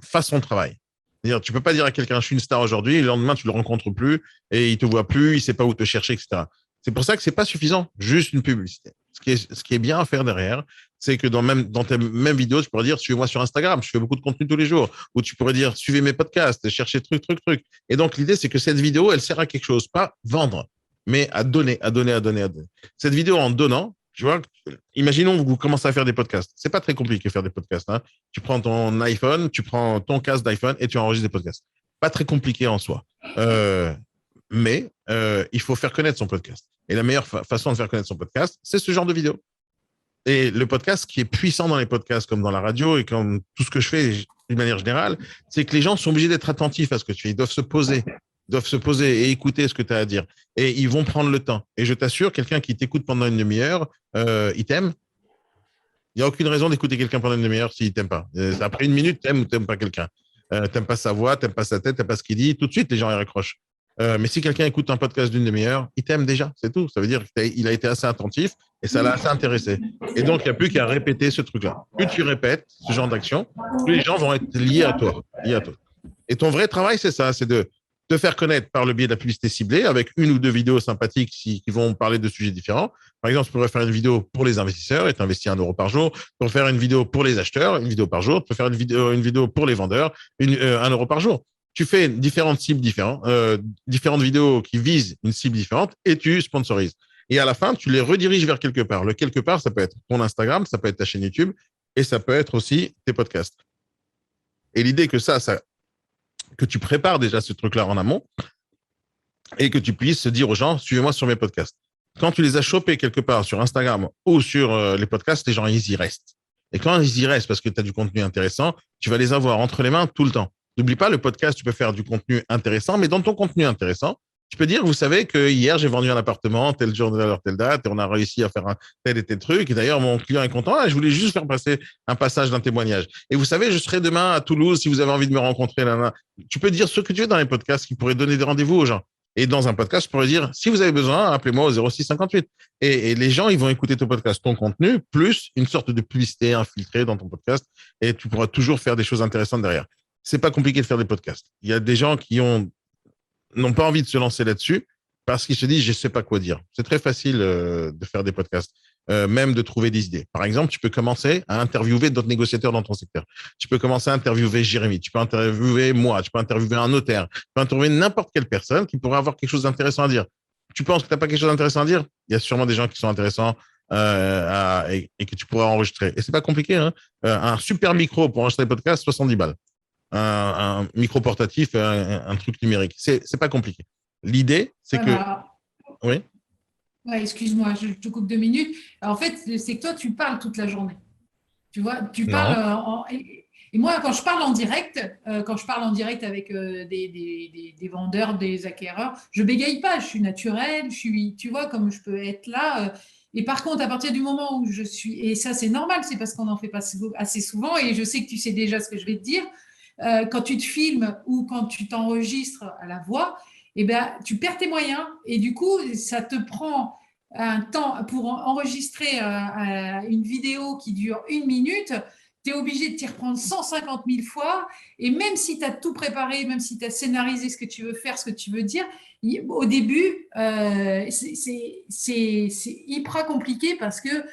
fasse son travail. C'est-à-dire, tu peux pas dire à quelqu'un, je suis une star aujourd'hui, et le lendemain, tu le rencontres plus, et il te voit plus, il sait pas où te chercher, etc. C'est pour ça que c'est pas suffisant, juste une publicité. Ce qui est bien à faire derrière, c'est que dans tes mêmes vidéos, tu pourrais dire, suivez-moi sur Instagram, je fais beaucoup de contenu tous les jours. Ou tu pourrais dire, suivez mes podcasts, cherchez truc. Et donc, l'idée, c'est que cette vidéo, elle sert à quelque chose, pas vendre, mais à donner. Cette vidéo, en donnant, tu vois, imaginons que vous commencez à faire des podcasts. C'est pas très compliqué de faire des podcasts, hein. Tu prends ton iPhone, tu prends ton casque d'iPhone et tu enregistres des podcasts. Pas très compliqué en soi. Mais il faut faire connaître son podcast. Et la meilleure façon de faire connaître son podcast, c'est ce genre de vidéo. Et le podcast, ce qui est puissant dans les podcasts, comme dans la radio et comme tout ce que je fais d'une manière générale, c'est que les gens sont obligés d'être attentifs à ce que tu fais. Ils doivent se poser et écouter ce que tu as à dire. Et ils vont prendre le temps. Et je t'assure, quelqu'un qui t'écoute pendant une demi-heure, il t'aime. Il n'y a aucune raison d'écouter quelqu'un pendant une demi-heure s'il t'aime pas. Après une minute, t'aimes ou t'aimes pas quelqu'un. T'aimes pas sa voix, t'aimes pas sa tête, t'aimes pas ce qu'il dit. Tout de suite, les gens y raccrochent. Mais si quelqu'un écoute un podcast d'une demi-heure, il t'aime déjà, c'est tout. Ça veut dire qu'il a été assez attentif et ça l'a assez intéressé. Et donc, il n'y a plus qu'à répéter ce truc-là. Plus tu répètes ce genre d'action, plus les gens vont être liés à toi. Et ton vrai travail, c'est ça, c'est de te faire connaître par le biais de la publicité ciblée avec une ou deux vidéos sympathiques qui vont parler de sujets différents. Par exemple, tu pourrais faire une vidéo pour les investisseurs et t'investir 1 euro par jour. Tu pourrais faire une vidéo pour les acheteurs, une vidéo par jour. Tu peux faire une vidéo pour les vendeurs, 1 euro par jour. Tu fais différentes cibles différentes vidéos qui visent une cible différente et tu sponsorises. Et à la fin, tu les rediriges vers quelque part. Le quelque part, ça peut être ton Instagram, ça peut être ta chaîne YouTube et ça peut être aussi tes podcasts. Et l'idée que que tu prépares déjà ce truc-là en amont et que tu puisses dire aux gens, suivez-moi sur mes podcasts. Quand tu les as chopés quelque part sur Instagram ou sur les podcasts, les gens, ils y restent. Et quand ils y restent parce que tu as du contenu intéressant, tu vas les avoir entre les mains tout le temps. N'oublie pas, le podcast, tu peux faire du contenu intéressant, mais dans ton contenu intéressant, tu peux dire, vous savez que hier, j'ai vendu un appartement, tel jour, telle date, et on a réussi à faire un tel et tel truc. Et d'ailleurs, mon client est content. Je voulais juste faire passer un passage d'un témoignage. Et vous savez, je serai demain à Toulouse si vous avez envie de me rencontrer. Là. Tu peux dire ce que tu veux dans les podcasts qui pourraient donner des rendez-vous aux gens. Et dans un podcast, tu pourrais dire, si vous avez besoin, appelez-moi au 0658. Et les gens, ils vont écouter ton podcast, ton contenu, plus une sorte de publicité infiltrée dans ton podcast. Et tu pourras toujours faire des choses intéressantes derrière. C'est pas compliqué de faire des podcasts. Il y a des gens qui n'ont pas envie de se lancer là-dessus parce qu'ils se disent, je sais pas quoi dire. C'est très facile de faire des podcasts, même de trouver des idées. Par exemple, tu peux commencer à interviewer d'autres négociateurs dans ton secteur. Tu peux commencer à interviewer Jérémy. Tu peux interviewer moi. Tu peux interviewer un notaire. Tu peux interviewer n'importe quelle personne qui pourrait avoir quelque chose d'intéressant à dire. Tu penses que tu n'as pas quelque chose d'intéressant à dire? Il y a sûrement des gens qui sont intéressants et que tu pourras enregistrer. Et c'est pas compliqué, hein. Un super micro pour enregistrer des podcasts, 70 balles. Un micro portatif, un truc numérique. C'est pas compliqué. L'idée, c'est que... Oui. Ouais, excuse-moi, je te coupe 2 minutes. En fait, c'est que toi, tu parles toute la journée. Tu vois, tu parles Et moi, quand je parle en direct, avec des vendeurs, des acquéreurs, je bégaye pas, je suis naturelle, tu vois, comme je peux être là. Et par contre, à partir du moment où je suis, et ça c'est normal, c'est parce qu'on n'en fait pas assez souvent, et je sais que tu sais déjà ce que je vais te dire, quand tu te filmes ou quand tu t'enregistres à la voix, eh ben, tu perds tes moyens, et du coup, ça te prend un temps pour enregistrer une vidéo qui dure 1 minute. Tu es obligé de t'y reprendre 150 000 fois. Et même si tu as tout préparé, même si tu as scénarisé ce que tu veux faire, ce que tu veux dire, au début, c'est hyper compliqué parce que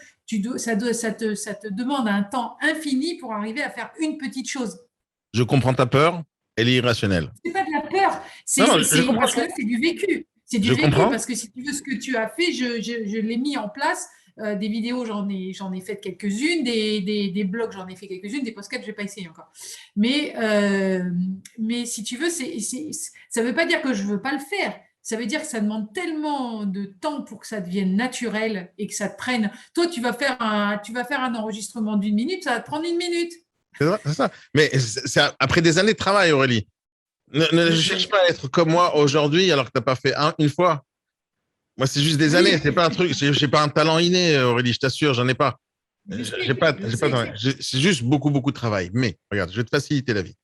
ça te demande un temps infini pour arriver à faire une petite chose. Je comprends ta peur, elle est irrationnelle. C'est pas de la peur, Non, non, je comprends. parce que là, c'est du vécu. C'est du Je vécu comprends. parce que si tu veux ce que tu as fait, je l'ai mis en place. Des vidéos, j'en ai fait quelques-unes, des blogs, j'en ai fait quelques-unes, des podcasts, je n'ai pas essayé encore. Mais si tu veux, ça ne veut pas dire que je ne veux pas le faire. Ça veut dire que ça demande tellement de temps pour que ça devienne naturel et que ça te prenne. Toi, tu vas faire un enregistrement d'1 minute, ça va te prendre 1 minute. C'est ça. Mais c'est après des années de travail, Aurélie. Ne cherche pas à être comme moi aujourd'hui alors que tu n'as pas fait une fois. Moi, c'est juste des années. C'est pas un truc. J'ai pas un talent inné, Aurélie, je t'assure, j'en ai pas. C'est juste beaucoup, beaucoup de travail. Mais regarde, je vais te faciliter la vie.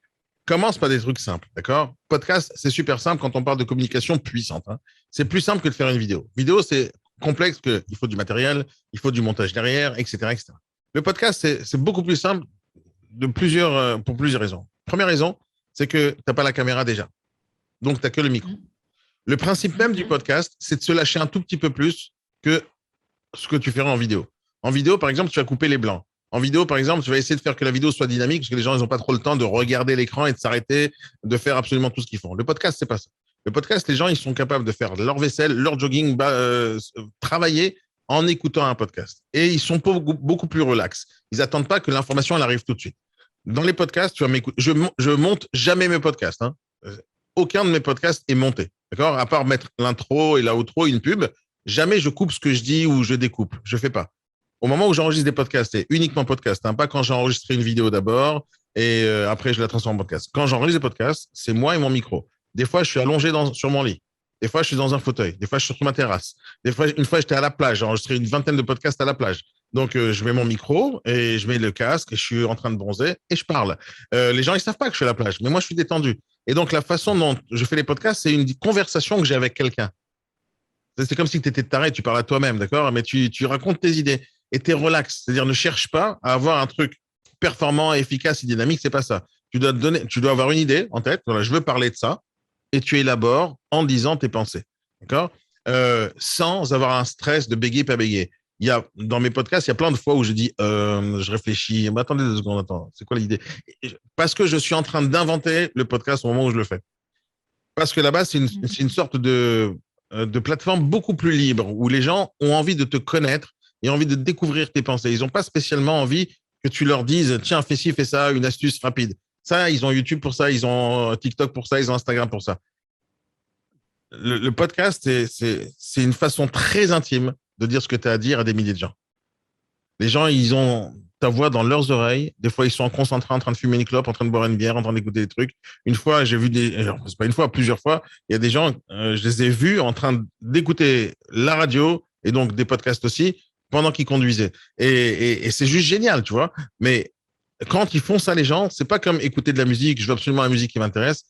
Commence par des trucs simples, d'accord? Podcast, c'est super simple quand on parle de communication puissante. Hein. C'est plus simple que de faire une vidéo. Vidéo, c'est complexe il faut du matériel, il faut du montage derrière, etc., etc. Le podcast, c'est beaucoup plus simple pour plusieurs raisons. Première raison, c'est que tu n'as pas la caméra déjà. Donc, tu n'as que le micro. Le principe même du podcast, c'est de se lâcher un tout petit peu plus que ce que tu ferais en vidéo. En vidéo, par exemple, tu vas couper les blancs. En vidéo, par exemple, tu vas essayer de faire que la vidéo soit dynamique parce que les gens, ils n'ont pas trop le temps de regarder l'écran et de s'arrêter, de faire absolument tout ce qu'ils font. Le podcast, c'est pas ça. Le podcast, les gens, ils sont capables de faire leur vaisselle, leur jogging, travailler en écoutant un podcast. Et ils sont beaucoup plus relax. Ils n'attendent pas que l'information, elle arrive tout de suite. Dans les podcasts, tu vas m'écouter. Je monte jamais mes podcasts. Hein. Aucun de mes podcasts est monté. D'accord? À part mettre l'intro et l'outro, une pub, jamais je coupe ce que je dis ou je découpe. Je fais pas. Au moment où j'enregistre des podcasts, c'est uniquement podcast. Hein, pas quand j'ai enregistré une vidéo d'abord et après je la transforme en podcast. Quand j'enregistre des podcasts, c'est moi et mon micro. Des fois, je suis allongé sur mon lit. Des fois, je suis dans un fauteuil. Des fois, je suis sur ma terrasse. Une fois, j'étais à la plage. J'ai enregistré une vingtaine de podcasts à la plage. Donc, je mets mon micro et je mets le casque et je suis en train de bronzer et je parle. Les gens, ils savent pas que je suis à la plage, mais moi, je suis détendu. Et donc, la façon dont je fais les podcasts, c'est une conversation que j'ai avec quelqu'un. C'est comme si tu étais taré, tu parles à toi-même, d'accord? Mais tu racontes tes idées et tu es relax. C'est-à-dire, ne cherche pas à avoir un truc performant, efficace et dynamique, c'est pas ça. Tu dois avoir une idée en tête. Voilà, je veux parler de ça et tu élabores en disant tes pensées, d'accord? Sans avoir un stress de bégayer, pas bégayer. Dans mes podcasts, il y a plein de fois où je dis, je réfléchis, mais attendez 2 secondes, attends, c'est quoi l'idée? Parce que je suis en train d'inventer le podcast au moment où je le fais. Parce que là-bas, c'est une sorte de plateforme beaucoup plus libre où les gens ont envie de te connaître et envie de découvrir tes pensées. Ils n'ont pas spécialement envie que tu leur dises, tiens, fais ci, fais ça, une astuce rapide. Ça, ils ont YouTube pour ça, ils ont TikTok pour ça, ils ont Instagram pour ça. Le podcast, c'est une façon très intime de dire ce que tu as à dire à des milliers de gens. Les gens, ils ont ta voix dans leurs oreilles. Des fois, ils sont concentrés en train de fumer une clope, en train de boire une bière, en train d'écouter des trucs. Une fois, j'ai vu c'est pas une fois, plusieurs fois, il y a des gens, je les ai vus en train d'écouter la radio et donc des podcasts aussi pendant qu'ils conduisaient. Et c'est juste génial, tu vois. Mais quand ils font ça, les gens, c'est pas comme écouter de la musique. Je veux absolument la musique qui m'intéresse.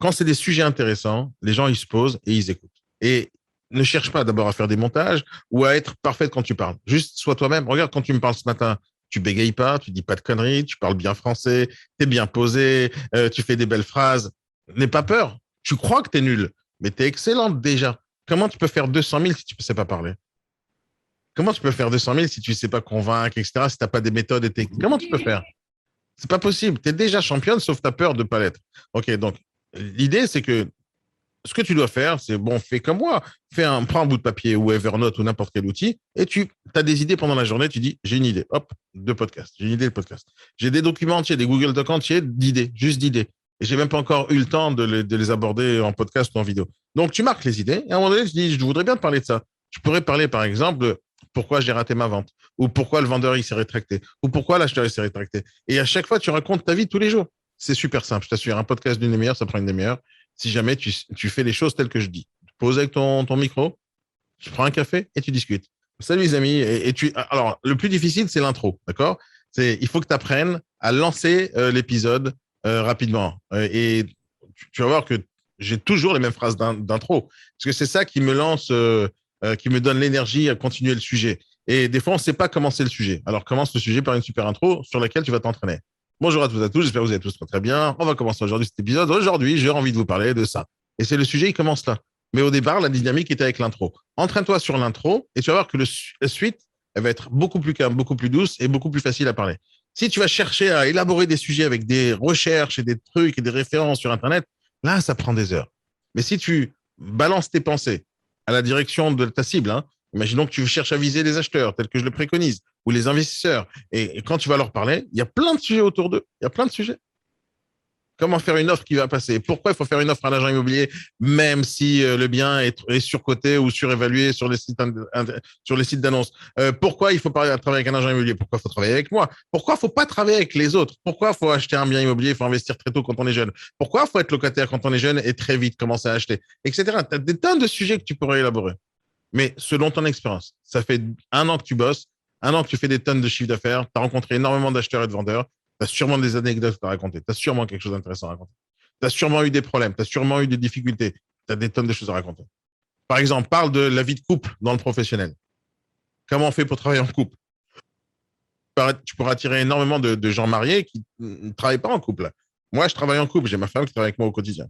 Quand c'est des sujets intéressants, les gens, ils se posent et ils écoutent. Et ne cherche pas d'abord à faire des montages ou à être parfaite quand tu parles. Juste sois toi-même. Regarde, quand tu me parles ce matin, tu bégayes pas, tu dis pas de conneries, tu parles bien français, tu es bien posé, tu fais des belles phrases. N'aie pas peur. Tu crois que tu es nul, mais tu es excellente déjà. Comment tu peux faire 200 000 si tu ne sais pas parler? Comment tu peux faire 200 000 si tu ne sais pas convaincre, etc., si tu n'as pas des méthodes et techniques? Comment tu peux faire? C'est pas possible. Tu es déjà championne, sauf ta peur de ne pas l'être. OK, donc l'idée, c'est que ce que tu dois faire, c'est fais comme moi. Prends un bout de papier ou Evernote ou n'importe quel outil et tu as des idées pendant la journée. Tu dis, j'ai une idée. Hop, de podcast. J'ai une idée de podcast. J'ai des documents entiers, des Google Docs entiers d'idées, juste d'idées. Et j'ai même pas encore eu le temps de les aborder en podcast ou en vidéo. Donc, tu marques les idées et à un moment donné, tu dis, je voudrais bien te parler de ça. Je pourrais parler, par exemple, pourquoi j'ai raté ma vente, ou pourquoi le vendeur il s'est rétracté, ou pourquoi l'acheteur il s'est rétracté. Et à chaque fois, tu racontes ta vie tous les jours. C'est super simple, je t'assure. Un podcast d'une demi-heure, ça prend une demi-heure. Si jamais tu fais les choses telles que je dis. Tu poses avec ton micro, tu prends un café et tu discutes. Salut les amis. Alors, le plus difficile, c'est l'intro, d'accord? Il faut que tu apprennes à lancer l'épisode rapidement. Et tu vas voir que j'ai toujours les mêmes phrases d'intro. Parce que c'est ça qui me lance, qui me donne l'énergie à continuer le sujet. Et des fois, on ne sait pas commencer le sujet. Alors, commence le sujet par une super intro sur laquelle tu vas t'entraîner. Bonjour à tous, j'espère que vous allez tous très très bien. On va commencer aujourd'hui cet épisode. Aujourd'hui, j'ai envie de vous parler de ça. Et c'est le sujet, il commence là. Mais au départ, la dynamique était avec l'intro. Entraîne-toi sur l'intro et tu vas voir que la suite, elle va être beaucoup plus calme, beaucoup plus douce et beaucoup plus facile à parler. Si tu vas chercher à élaborer des sujets avec des recherches et des trucs et des références sur Internet, là, ça prend des heures. Mais si tu balances tes pensées à la direction de ta cible, imaginons que tu cherches à viser les acheteurs, tels que je le préconise, ou les investisseurs, et quand tu vas leur parler, il y a plein de sujets autour d'eux. Il y a plein de sujets. Comment faire une offre qui va passer? Pourquoi il faut faire une offre à l'agent immobilier, même si le bien est surcoté ou surévalué sur les sites d'annonces? Pourquoi il faut pas travailler avec un agent immobilier? Pourquoi il faut travailler avec moi? Pourquoi il faut pas travailler avec les autres? Pourquoi il faut acheter un bien immobilier? Il faut investir très tôt quand on est jeune. Pourquoi il faut être locataire quand on est jeune et très vite commencer à acheter, etc. Tu as des tonnes de sujets que tu pourrais élaborer. Mais selon ton expérience, ça fait 1 an que tu bosses, 1 an que tu fais des tonnes de chiffre d'affaires, tu as rencontré énormément d'acheteurs et de vendeurs. Tu as sûrement des anecdotes à raconter. Tu as sûrement quelque chose d'intéressant à raconter. Tu as sûrement eu des problèmes. Tu as sûrement eu des difficultés. Tu as des tonnes de choses à raconter. Par exemple, parle de la vie de couple dans le professionnel. Comment on fait pour travailler en couple? Tu pourras attirer énormément de gens mariés qui ne travaillent pas en couple. Moi, je travaille en couple. J'ai ma femme qui travaille avec moi au quotidien.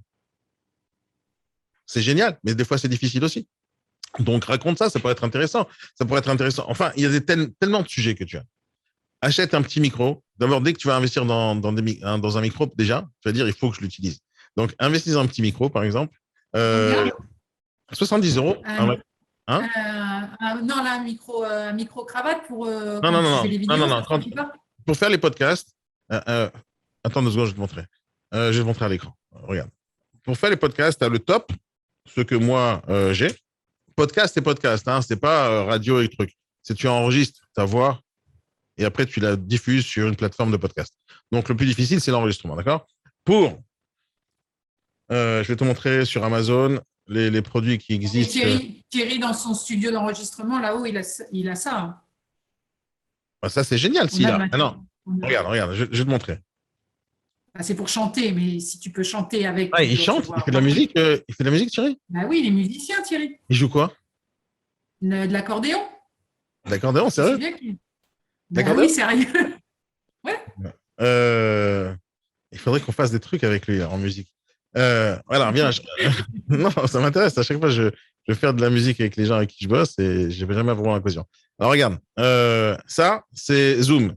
C'est génial, mais des fois, c'est difficile aussi. Donc, raconte ça, ça pourrait être intéressant. Ça pourrait être intéressant. Enfin, il y a tellement de sujets que tu as. Achète un petit micro. D'abord, dès que tu vas investir dans un micro, déjà, tu vas dire, il faut que je l'utilise. Donc, investis dans un petit micro, par exemple. 70 euros. Non, là, un micro-cravate pour non, quand non, tu non, fais des non, vidéos. non, non. Pour faire les podcasts, attends 2 secondes, je vais te montrer. Je vais te montrer à l'écran. Regarde. Pour faire les podcasts, tu as le top, ce que moi, j'ai. Podcast, c'est podcast. C'est pas radio et trucs. C'est tu enregistres ta voix et après, tu la diffuses sur une plateforme de podcast. Donc, le plus difficile, c'est l'enregistrement, d'accord? Je vais te montrer sur Amazon les produits qui existent. Thierry, dans son studio d'enregistrement, là-haut, il a ça. Ça, c'est génial s'il a. Non, regarde, je vais te montrer. C'est pour chanter, mais si tu peux chanter avec. Il chante, il fait de la musique, Thierry? Oui, il est musicien, Thierry. Il joue quoi? De l'accordéon. De l'accordéon, sérieux? Oui, sérieux. Ouais. Il faudrait qu'on fasse des trucs avec lui en musique. Voilà, bien. Non, ça m'intéresse. À chaque fois, je vais faire de la musique avec les gens avec qui je bosse et je n'ai jamais vraiment l'occasion. Alors, regarde. Ça, c'est Zoom.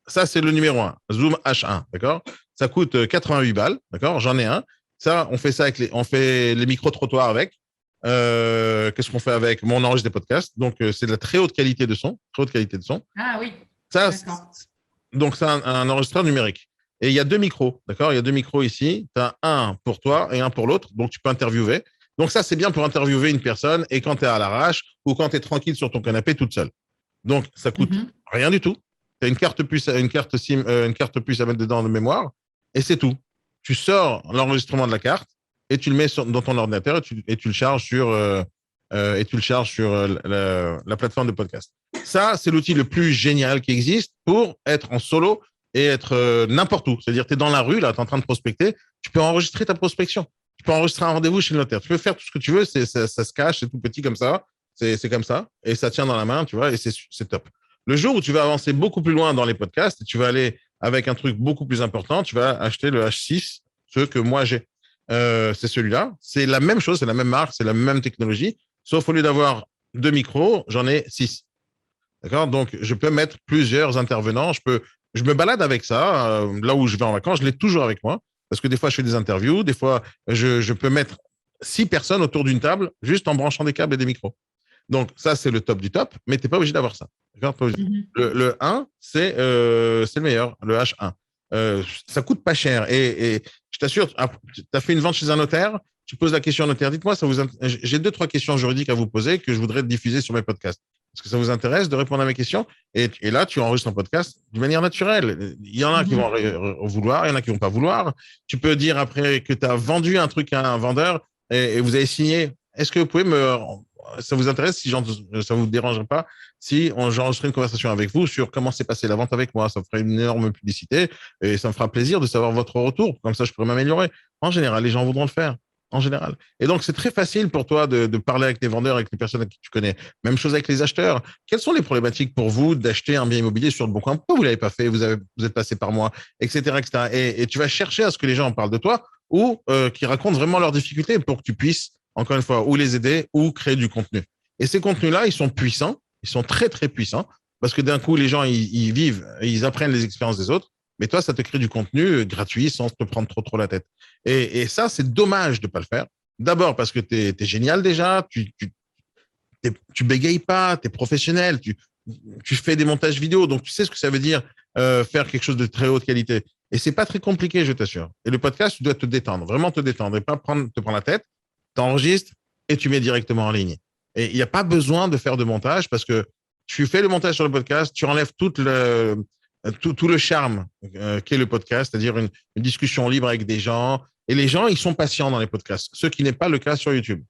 Ça, c'est le numéro 1. Zoom H1, d'accord? Ça coûte 88 balles, d'accord? J'en ai un. Ça, on fait ça on fait les micro-trottoirs avec. Qu'est-ce qu'on fait avec? On enregistre des podcasts. Donc, c'est de la très haute qualité de son. Très haute qualité de son. Ah oui. Ça, donc, c'est un enregistreur numérique. Et il y a 2 micros, d'accord? Il y a 2 micros ici. Tu as un pour toi et un pour l'autre. Donc, tu peux interviewer. Donc, ça, c'est bien pour interviewer une personne et quand tu es à l'arrache ou quand tu es tranquille sur ton canapé toute seule. Donc, ça coûte rien du tout. Tu as une carte puce à mettre dedans de mémoire et c'est tout. Tu sors l'enregistrement de la carte et tu le mets dans ton ordinateur et tu le charges sur, la plateforme de podcast. Ça, c'est l'outil le plus génial qui existe pour être en solo et être n'importe où. C'est-à-dire, tu es dans la rue, là, tu es en train de prospecter, tu peux enregistrer ta prospection. Tu peux enregistrer un rendez-vous chez le notaire. Tu peux faire tout ce que tu veux, ça se cache, c'est tout petit comme ça. C'est comme ça. Et ça tient dans la main, tu vois, et c'est top. Le jour où tu vas avancer beaucoup plus loin dans les podcasts, et tu vas aller avec un truc beaucoup plus important, tu vas acheter le H6, ce que moi j'ai. C'est celui-là. C'est la même chose, c'est la même marque, c'est la même technologie. Sauf au lieu d'avoir 2 micros, j'en ai 6. D'accord? Donc, je peux mettre plusieurs intervenants. Je me balade avec ça. Là où je vais en vacances, je l'ai toujours avec moi. Parce que des fois, je fais des interviews. Des fois, je peux mettre 6 personnes autour d'une table juste en branchant des câbles et des micros. Donc, ça, c'est le top du top. Mais tu n'es pas obligé d'avoir ça. D'accord? Le 1, c'est le meilleur, le H1. Ça coûte pas cher. Et je t'assure, tu as fait une vente chez un notaire, tu poses la question à notaire. Dites-moi, j'ai 2-3 questions juridiques à vous poser que je voudrais diffuser sur mes podcasts. Est-ce que ça vous intéresse de répondre à mes questions? Et là, tu enregistres un podcast d'une manière naturelle. Il y en a qui vont vouloir, il y en a qui vont pas vouloir. Tu peux dire après que tu as vendu un truc à un vendeur et vous avez signé. Est-ce que vous pouvez ça vous intéresse si ça vous dérangerait pas si j'enregistrais une conversation avec vous sur comment s'est passée la vente avec moi? Ça me ferait une énorme publicité et ça me fera plaisir de savoir votre retour. Comme ça, je pourrais m'améliorer. En général, les gens voudront le faire. En général. Et donc, c'est très facile pour toi de parler avec les vendeurs, avec les personnes à qui tu connais. Même chose avec les acheteurs. Quelles sont les problématiques pour vous d'acheter un bien immobilier sur le Bon Coin? Pourquoi vous l'avez pas fait? Vous êtes passé par moi, etc., etc. Et tu vas chercher à ce que les gens en parlent de toi ou qui racontent vraiment leurs difficultés pour que tu puisses, encore une fois, ou les aider ou créer du contenu. Et ces contenus-là, ils sont puissants. Ils sont très, très puissants parce que d'un coup, les gens, ils vivent, ils apprennent les expériences des autres. Mais toi, ça te crée du contenu gratuit sans te prendre trop la tête. Et ça, c'est dommage de ne pas le faire. D'abord parce que tu es génial déjà, tu bégayes pas, tu es professionnel, tu fais des montages vidéo, donc tu sais ce que ça veut dire faire quelque chose de très haute qualité. Et c'est pas très compliqué, je t'assure. Et le podcast, tu dois te détendre, vraiment te détendre et pas te prendre la tête. Tu enregistres et tu mets directement en ligne. Et il n'y a pas besoin de faire de montage parce que tu fais le montage sur le podcast, tu enlèves tout le charme qu'est le podcast, c'est-à-dire une discussion libre avec des gens. Et les gens, ils sont patients dans les podcasts, ce qui n'est pas le cas sur YouTube.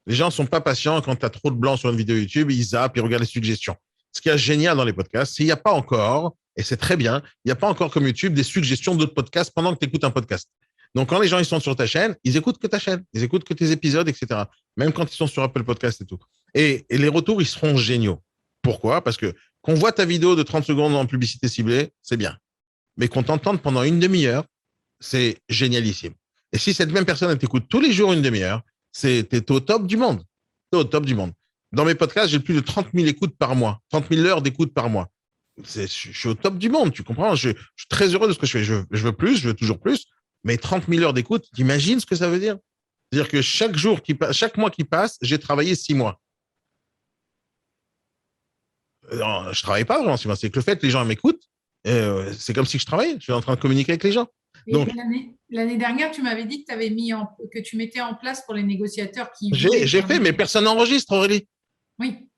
Les gens ne sont pas patients quand tu as trop de blanc sur une vidéo YouTube, ils zappent, ils regardent les suggestions. Ce qui est génial dans les podcasts, c'est qu'il n'y a pas encore, et c'est très bien, il n'y a pas encore comme YouTube des suggestions d'autres podcasts pendant que tu écoutes un podcast. Donc, quand les gens ils sont sur ta chaîne, ils écoutent que ta chaîne, ils écoutent que tes épisodes, etc. Même quand ils sont sur Apple Podcast et tout. Et les retours, ils seront géniaux. Pourquoi? Parce que qu'on voit ta vidéo de 30 secondes en publicité ciblée, c'est bien. Mais qu'on t'entende pendant une demi-heure, c'est génialissime. Et si cette même personne t'écoute tous les jours une demi-heure, t'es au top du monde. T'es au top du monde. Dans mes podcasts, j'ai plus de 30 000 écoutes par mois, 30 000 heures d'écoute par mois. Je suis au top du monde, tu comprends? Je suis très heureux de ce que je fais. Je veux plus, je veux toujours plus. Mais 30 000 heures d'écoute, t'imagines ce que ça veut dire? C'est-à-dire que chaque mois qui passe, j'ai travaillé 6 mois. Non, je travaille pas vraiment 6 mois. C'est que le fait que les gens m'écoutent, c'est comme si je travaillais. Je suis en train de communiquer avec les gens. Donc, l'année dernière, tu m'avais dit que tu mettais en place pour les négociateurs qui j'ai fait, mais personne n'enregistre, Aurélie. Oui.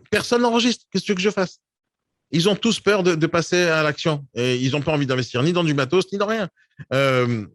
Personne n'enregistre. Qu'est-ce que tu veux que je fasse? Ils ont tous peur de passer à l'action. Et ils n'ont pas envie d'investir ni dans du matos, ni dans rien.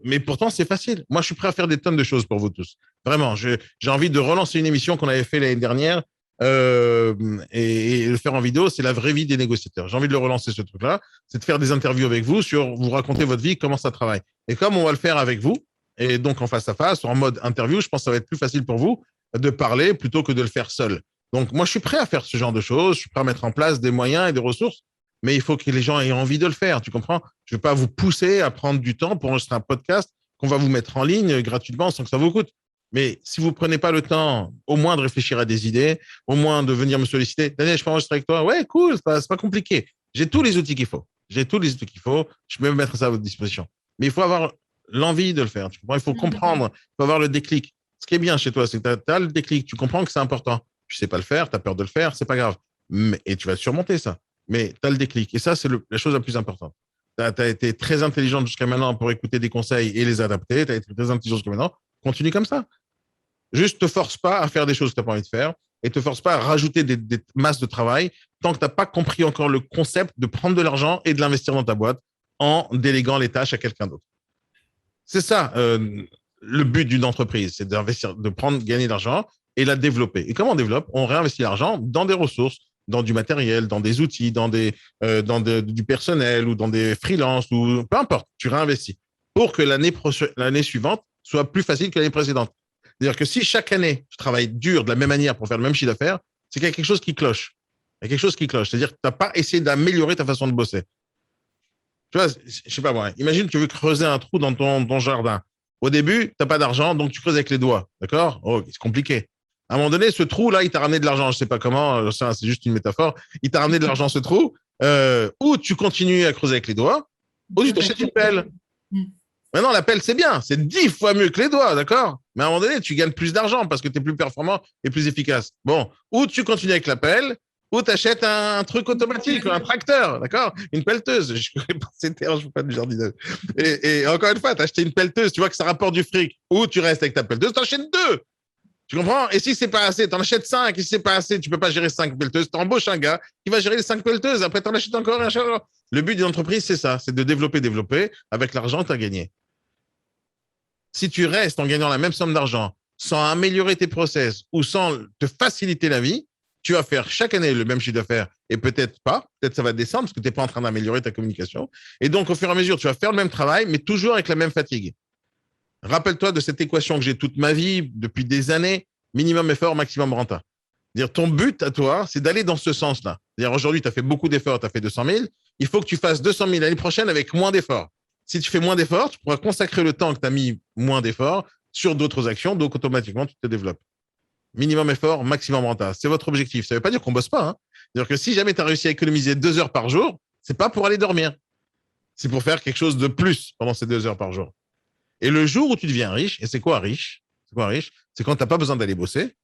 Mais pourtant, c'est facile. Moi, je suis prêt à faire des tonnes de choses pour vous tous. Vraiment, j'ai envie de relancer une émission qu'on avait fait l'année dernière et le faire en vidéo. C'est la vraie vie des négociateurs. J'ai envie de le relancer, ce truc-là. C'est de faire des interviews avec vous vous raconter votre vie, comment ça travaille. Et comme on va le faire avec vous, et donc en face à face, en mode interview, je pense que ça va être plus facile pour vous de parler plutôt que de le faire seul. Donc, moi, je suis prêt à faire ce genre de choses. Je suis prêt à mettre en place des moyens et des ressources, mais il faut que les gens aient envie de le faire. Tu comprends? Je ne vais pas vous pousser à prendre du temps pour enregistrer un podcast qu'on va vous mettre en ligne gratuitement sans que ça vous coûte. Mais si vous ne prenez pas le temps, au moins de réfléchir à des idées, au moins de venir me solliciter, Daniel, je peux enregistrer avec toi? Ouais, cool, c'est pas compliqué. J'ai tous les outils qu'il faut. Je peux mettre ça à votre disposition. Mais il faut avoir l'envie de le faire. Tu comprends? Il faut comprendre. Il faut avoir le déclic. Ce qui est bien chez toi, c'est que tu as le déclic. Tu comprends que c'est important. Tu sais pas le faire, tu as peur de le faire, c'est pas grave. Et tu vas surmonter ça. Mais tu as le déclic. Et ça, c'est la chose la plus importante. Tu as été très intelligente jusqu'à maintenant pour écouter des conseils et les adapter. Tu as été très intelligente jusqu'à maintenant. Continue comme ça. Juste te force pas à faire des choses que tu n'as pas envie de faire et te force pas à rajouter des masses de travail tant que tu n'as pas compris encore le concept de prendre de l'argent et de l'investir dans ta boîte en déléguant les tâches à quelqu'un d'autre. C'est ça, le but d'une entreprise, c'est d'investir, gagner de l'argent et la développer. Et comment on développe? On réinvestit l'argent dans des ressources, dans du matériel, dans des outils, dans du personnel ou dans des freelances ou peu importe. Tu réinvestis pour que l'année suivante soit plus facile que l'année précédente. C'est-à-dire que si chaque année, tu travailles dur de la même manière pour faire le même chiffre d'affaires, c'est qu'il y a quelque chose qui cloche. Il y a quelque chose qui cloche. C'est-à-dire que tu n'as pas essayé d'améliorer ta façon de bosser. Tu vois, je sais pas moi. Imagine que tu veux creuser un trou dans ton jardin. Au début, tu n'as pas d'argent, donc tu creuses avec les doigts. D'accord? Oh, c'est compliqué. À un moment donné, ce trou-là, il t'a ramené de l'argent. Je sais pas comment, ça, c'est juste une métaphore. Il t'a ramené de l'argent, ce trou. Ou tu continues à creuser avec les doigts, ou tu t'achètes une pelle. Maintenant, la pelle, c'est bien. C'est 10 fois mieux que les doigts, d'accord? Mais à un moment donné, tu gagnes plus d'argent parce que tu es plus performant et plus efficace. Bon, ou tu continues avec la pelle, Ou tu achètes un truc automatique, un tracteur, d'accord? Une pelleteuse. Je connais pas ces termes, je ne fais pas du jardinage. Et encore une fois, tu as acheté une pelleteuse, tu vois que ça rapporte du fric. Ou tu restes avec ta pelleteuse, tu achètes deux. Tu comprends? Et si c'est pas assez, tu en achètes 5. Et si c'est pas assez, tu peux pas gérer 5 pelleteuses. Tu embauches un gars qui va gérer les 5 pelleteuses. Après, tu en achètes encore un. Le but d'une entreprise, c'est ça. C'est de développer. Avec l'argent, tu as gagné. Si tu restes en gagnant la même somme d'argent sans améliorer tes process ou sans te faciliter la vie, tu vas faire chaque année le même chiffre d'affaires et peut-être pas, peut-être ça va descendre parce que tu n'es pas en train d'améliorer ta communication. Et donc, au fur et à mesure, tu vas faire le même travail, mais toujours avec la même fatigue. Rappelle-toi de cette équation que j'ai toute ma vie, depuis des années, minimum effort, maximum renta. Dire ton but à toi, c'est d'aller dans ce sens-là. Dire aujourd'hui, tu as fait beaucoup d'efforts, tu as fait 200 000, il faut que tu fasses 200 000 l'année prochaine avec moins d'efforts. Si tu fais moins d'efforts, tu pourras consacrer le temps que tu as mis moins d'efforts sur d'autres actions, donc automatiquement, tu te développes. Minimum effort, maximum renta. C'est votre objectif. Ça ne veut pas dire qu'on ne bosse pas. Hein. C'est-à-dire que si jamais tu as réussi à économiser 2 heures par jour, ce n'est pas pour aller dormir. C'est pour faire quelque chose de plus pendant ces 2 heures par jour. Et le jour où tu deviens riche, et c'est quoi riche? C'est quand tu n'as pas besoin d'aller bosser.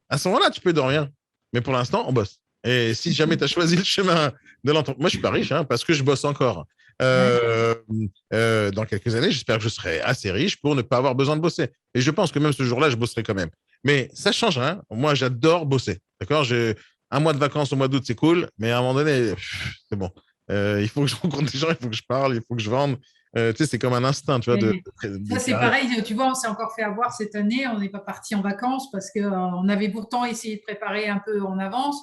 À ce moment-là, tu peux dormir. Mais pour l'instant, on bosse. Et si jamais tu as choisi le chemin de l'entreprise, moi, je ne suis pas riche parce que je bosse encore. Dans quelques années, j'espère que je serai assez riche pour ne pas avoir besoin de bosser. Et je pense que même ce jour-là, je bosserai quand même. Mais ça change rien. Moi, j'adore bosser. D'accord? J'ai un mois de vacances au mois d'août, c'est cool. Mais à un moment donné, c'est bon. Il faut que je rencontre des gens, il faut que je parle, il faut que je vende. Tu sais, c'est comme un instinct, tu vois. Ça, c'est pareil. Tu vois, on s'est encore fait avoir cette année. On n'est pas parti en vacances parce qu'on avait pourtant essayé de préparer un peu en avance.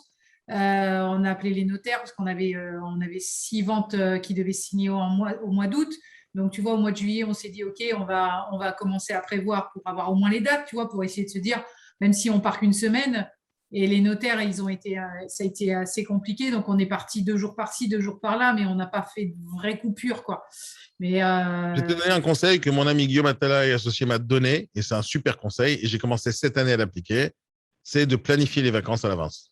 On a appelé les notaires parce qu'on avait 6 ventes qui devaient signer au mois d'août. Donc, tu vois, au mois de juillet, on s'est dit, OK, on va commencer à prévoir pour avoir au moins les dates, tu vois, pour essayer de se dire, même si on part qu'une semaine. Et les notaires, ça a été assez compliqué. Donc, on est parti 2 jours par-ci, 2 jours par-là, mais on n'a pas fait de vraie coupure, quoi. Mais Je vais te donner un conseil que mon ami Guillaume Attala et associé m'a donné, et c'est un super conseil, et j'ai commencé cette année à l'appliquer, c'est de planifier les vacances à l'avance.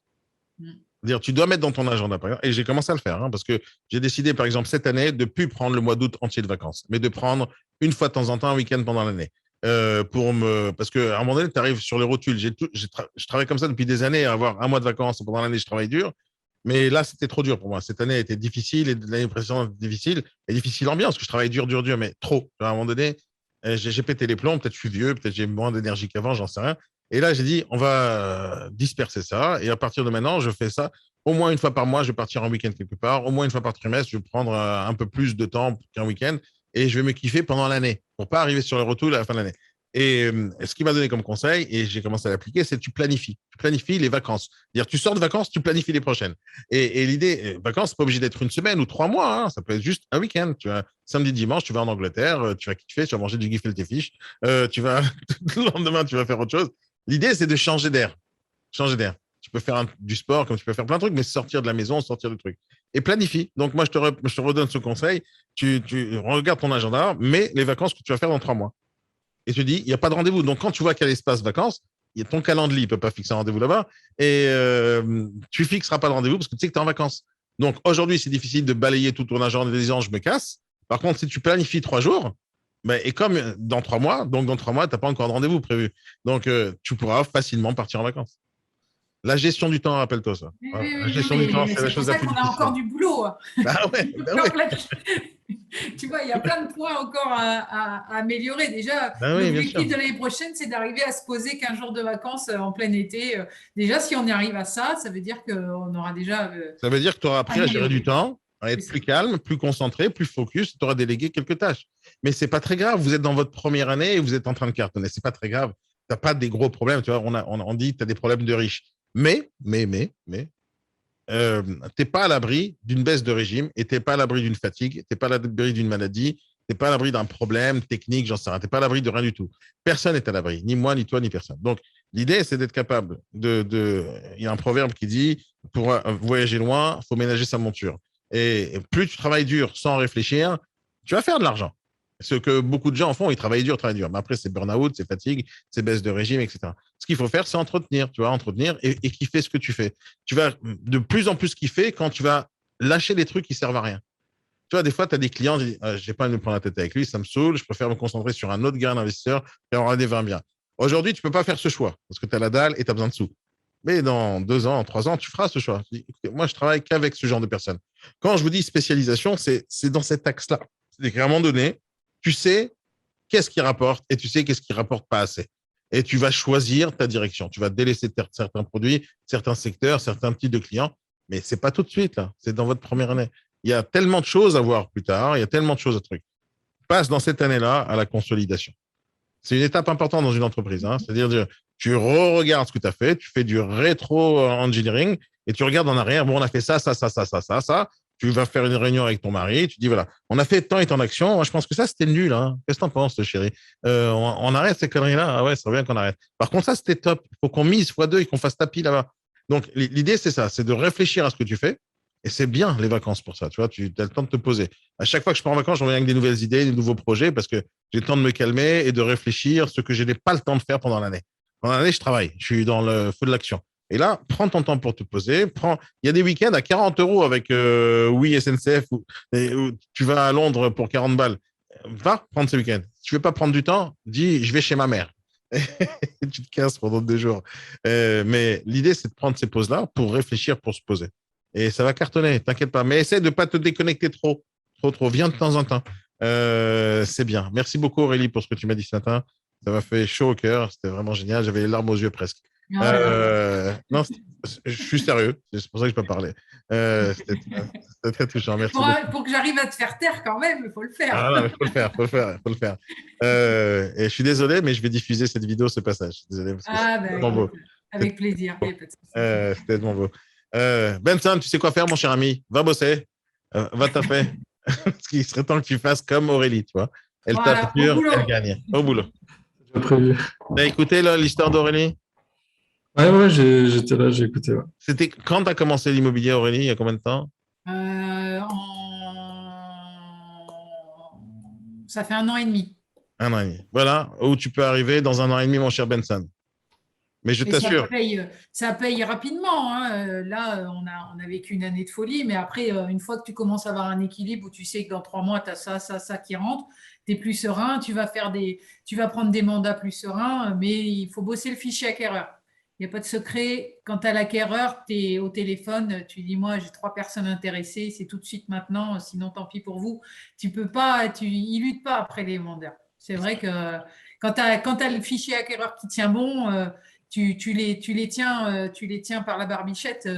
Dire, tu dois mettre dans ton agenda, par exemple, et j'ai commencé à le faire, parce que j'ai décidé, par exemple, cette année, de ne plus prendre le mois d'août entier de vacances, mais de prendre une fois de temps en temps un week-end pendant l'année. Parce qu'à un moment donné, tu arrives sur les rotules. Je travaille comme ça depuis des années, avoir un mois de vacances pendant l'année, je travaille dur. Mais là, c'était trop dur pour moi. Cette année a été difficile et l'année précédente difficile. Et difficile en bien, parce que je travaille dur, mais trop. À un moment donné, j'ai pété les plombs. Peut-être je suis vieux, peut-être j'ai moins d'énergie qu'avant, j'en sais rien. Et là, j'ai dit, on va disperser ça. Et à partir de maintenant, je fais ça. Au moins une fois par mois, je vais partir en week-end quelque part. Au moins une fois par trimestre, je vais prendre un peu plus de temps qu'un week-end. Et je vais me kiffer pendant l'année pour pas arriver sur les retours à la fin de l'année. Et ce qu'il m'a donné comme conseil, et j'ai commencé à l'appliquer, c'est tu planifies. Tu planifies les vacances. C'est-à-dire, tu sors de vacances, tu planifies les prochaines. Et l'idée, vacances, c'est pas obligé d'être une semaine ou 3 mois. Hein, ça peut être juste un week-end. Tu vois, samedi, dimanche, tu vas en Angleterre, tu vas kiffer, tu vas manger du gefilte fish. Tu vas le lendemain, tu vas faire autre chose. L'idée, c'est de changer d'air. Changer d'air. Tu peux faire du sport, comme tu peux faire plein de trucs, mais sortir de la maison, sortir du truc. Et planifie. Donc, moi, je te redonne ce conseil. Tu regardes ton agenda, mais les vacances que tu vas faire dans 3 mois. Et tu dis, il n'y a pas de rendez-vous. Donc, quand tu vois qu'il y a l'espace vacances, ton calendrier ne peut pas fixer un rendez-vous là-bas. Et tu ne fixeras pas de rendez-vous parce que tu sais que tu es en vacances. Donc, aujourd'hui, c'est difficile de balayer tout ton agenda en disant, je me casse. Par contre, si tu planifies 3 jours, et comme dans 3 mois, donc dans 3 mois, tu n'as pas encore de rendez-vous prévu. Donc, tu pourras facilement partir en vacances. La gestion du temps, rappelle-toi ça. La gestion du temps, c'est la chose la plus difficile. C'est pour ça qu'on a encore du boulot. Ah ouais, Tu vois, il y a plein de points encore à améliorer. Déjà, oui, l'objectif de l'année prochaine, c'est d'arriver à se poser 15 jours de vacances en plein été. Déjà, si on y arrive à ça, ça veut dire qu'on aura déjà. Ça veut dire que tu auras appris à gérer du temps, à être plus calme, plus concentré, plus focus. Tu auras délégué quelques tâches. Mais ce n'est pas très grave. Vous êtes dans votre première année et vous êtes en train de cartonner. Ce n'est pas très grave. Tu n'as pas des gros problèmes. Tu vois, on dit que tu as des problèmes de riches. Mais, t'es pas à l'abri d'une baisse de régime et t'es pas à l'abri d'une fatigue, t'es pas à l'abri d'une maladie, t'es pas à l'abri d'un problème technique, j'en sais rien, t'es pas à l'abri de rien du tout. Personne n'est à l'abri, ni moi, ni toi, ni personne. Donc, l'idée, c'est d'être capable il y a un proverbe qui dit, pour voyager loin, il faut ménager sa monture. Et plus tu travailles dur sans réfléchir, tu vas faire de l'argent. Ce que beaucoup de gens font, ils travaillent dur. Mais après, c'est burn-out, c'est fatigue, c'est baisse de régime, etc. Ce qu'il faut faire, c'est entretenir, et kiffer ce que tu fais. Tu vas de plus en plus kiffer quand tu vas lâcher des trucs qui servent à rien. Tu vois, des fois, tu as des clients, je dis, j'ai pas envie de me prendre la tête avec lui, ça me saoule, je préfère me concentrer sur un autre gars, un investisseur, qui aura des vins bien. Aujourd'hui, tu peux pas faire ce choix parce que tu as la dalle et tu as besoin de sous. Mais dans 2 ans, 3 ans, tu feras ce choix. Je dis, écoutez, moi, je travaille qu'avec ce genre de personnes. Quand je vous dis spécialisation, c'est dans cet axe-là. C'est qu'à un moment donné, tu sais qu'est-ce qui rapporte et tu sais qu'est-ce qui rapporte pas assez. Et tu vas choisir ta direction. Tu vas délaisser certains produits, certains secteurs, certains types de clients. Mais c'est pas tout de suite, là. C'est dans votre première année. Il y a tellement de choses à voir plus tard. Il y a tellement de choses à trucs. Passe dans cette année-là à la consolidation. C'est une étape importante dans une entreprise. Hein. C'est-à-dire, tu re-regardes ce que tu as fait, tu fais du rétro-engineering et tu regardes en arrière. Bon, on a fait ça, ça, ça, ça, ça, ça, ça. Tu vas faire une réunion avec ton mari. Tu dis, voilà, on a fait tant et tant d'actions. Moi, je pense que ça, c'était nul. Hein. Qu'est-ce que t'en penses, chérie? On arrête ces conneries-là. Ah ouais, ça serait bien qu'on arrête. Par contre, ça, c'était top. Il faut qu'on mise x2 et qu'on fasse tapis là-bas. Donc, l'idée, c'est ça. C'est de réfléchir à ce que tu fais. Et c'est bien les vacances pour ça. Tu vois, tu as le temps de te poser. À chaque fois que je pars en vacances, je reviens avec des nouvelles idées, des nouveaux projets parce que j'ai le temps de me calmer et de réfléchir, ce que je n'ai pas le temps de faire pendant l'année. Pendant l'année, je travaille. Je suis dans le feu de l'action. Et là, prends ton temps pour te poser. Il y a des week-ends à 40 euros avec oui SNCF où tu vas à Londres pour 40 balles. Va prendre ce week-end. Si tu ne veux pas prendre du temps, dis je vais chez ma mère. Tu te casses pendant 2 jours. Mais l'idée, c'est de prendre ces pauses-là pour réfléchir, pour se poser. Et ça va cartonner, t'inquiète pas. Mais essaie de ne pas te déconnecter trop. Viens de temps en temps. C'est bien. Merci beaucoup, Aurélie, pour ce que tu m'as dit ce matin. Ça m'a fait chaud au cœur. C'était vraiment génial. J'avais les larmes aux yeux presque. Non, je suis sérieux. C'est pour ça que je peux parler. C'était très touchant. Merci pour que j'arrive à te faire taire quand même, il faut le faire. Ah, non, faut le faire. Et je suis désolé, mais je vais diffuser cette vidéo, ce passage. Désolé, parce que c'est tellement beau. Avec plaisir. C'était tellement beau. Benson, tu sais quoi faire, mon cher ami? Va bosser. Va taper. Parce qu'il serait temps que tu fasses comme Aurélie, tu vois. Elle tape dur, elle gagne. Au boulot. J'ai prévu. T'as écouté l'histoire d'Aurélie? Ouais, j'étais là, j'ai écouté. Ouais. C'était quand tu as commencé l'immobilier, Aurélie? Il y a combien de temps? Ça fait 1 an et demi. 1 an et demi. Voilà, où tu peux arriver dans 1 an et demi, mon cher Benson. Mais je t'assure. Ça paye rapidement. Hein. Là, on a vécu une année de folie, mais après, une fois que tu commences à avoir un équilibre où tu sais que dans 3 mois, tu as ça qui rentre, tu es plus serein, tu vas prendre des mandats plus sereins, mais il faut bosser le fichier acquéreur. Il n'y a pas de secret. Quand tu as l'acquéreur, tu es au téléphone, tu dis, moi, j'ai 3 personnes intéressées, c'est tout de suite maintenant, sinon tant pis pour vous. Tu peux pas, ils luttent pas après les mandats. C'est vrai que quand tu as le fichier acquéreur qui tient bon, tu les tiens par la barbichette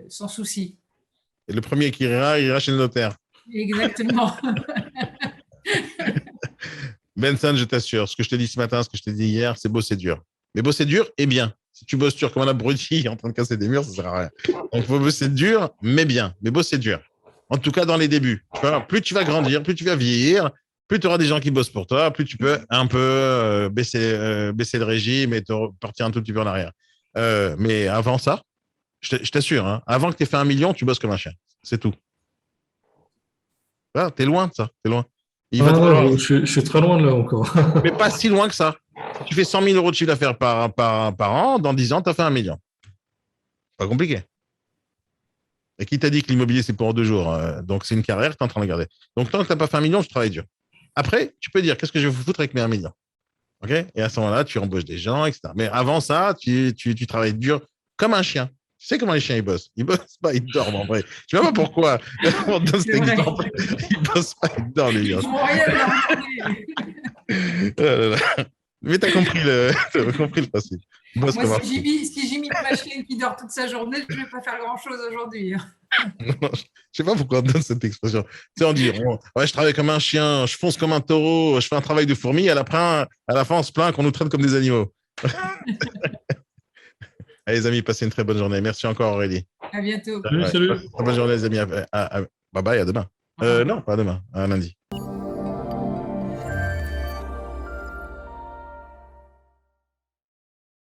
sans souci. Et le premier qui ira chez le notaire. Exactement. Benson, je t'assure, ce que je t'ai dit ce matin, ce que je t'ai dit hier, c'est bosser dur. Mais bosser dur et bien. Si tu bosses dur comme un abruti en train de casser des murs, ça ne sert à rien. Donc, il faut bosser dur, mais bien. Mais bosser dur. En tout cas, dans les débuts. Tu vois, plus tu vas grandir, plus tu vas vieillir, plus tu auras des gens qui bossent pour toi, plus tu peux un peu baisser le régime et te partir un tout petit peu en arrière. Mais avant ça, je t'assure, hein, avant que tu aies fait 1 million, tu bosses comme un chien. C'est tout. Tu es loin de ça. T'es loin. Je suis très loin de là encore. Mais pas si loin que ça. Si tu fais 100 000 euros de chiffre d'affaires par an, dans 10 ans, tu as fait 1 million. Pas compliqué. Et qui t'a dit que l'immobilier, c'est pour 2 jours? Donc, c'est une carrière que tu es en train de garder. Donc, tant que tu n'as pas fait 1 million, je travaille dur. Après, tu peux dire, qu'est-ce que je vais vous foutre avec mes 1 million? Okay, et à ce moment-là, tu embauches des gens, etc. Mais avant ça, tu travailles dur comme un chien. Tu sais comment les chiens, ils bossent? Ils bossent pas, ils dorment en vrai. Je ne sais pas pourquoi. On donne cet exemple. Ils bossent pas, ils dorment, les gars. Mais tu as compris le principe. Moi, si j'imite ma chienne qui dort toute sa journée, je ne vais pas faire grand-chose aujourd'hui. Je ne sais pas pourquoi on donne cette expression. Tu sais, on dit, ouais, je travaille comme un chien, je fonce comme un taureau, je fais un travail de fourmi, à la fin, on se plaint qu'on nous traite comme des animaux. Allez, les amis, passez une très bonne journée. Merci encore, Aurélie. À bientôt. Salut. Très bonne journée, les amis. Bye bye, à demain. Non, pas demain, à lundi.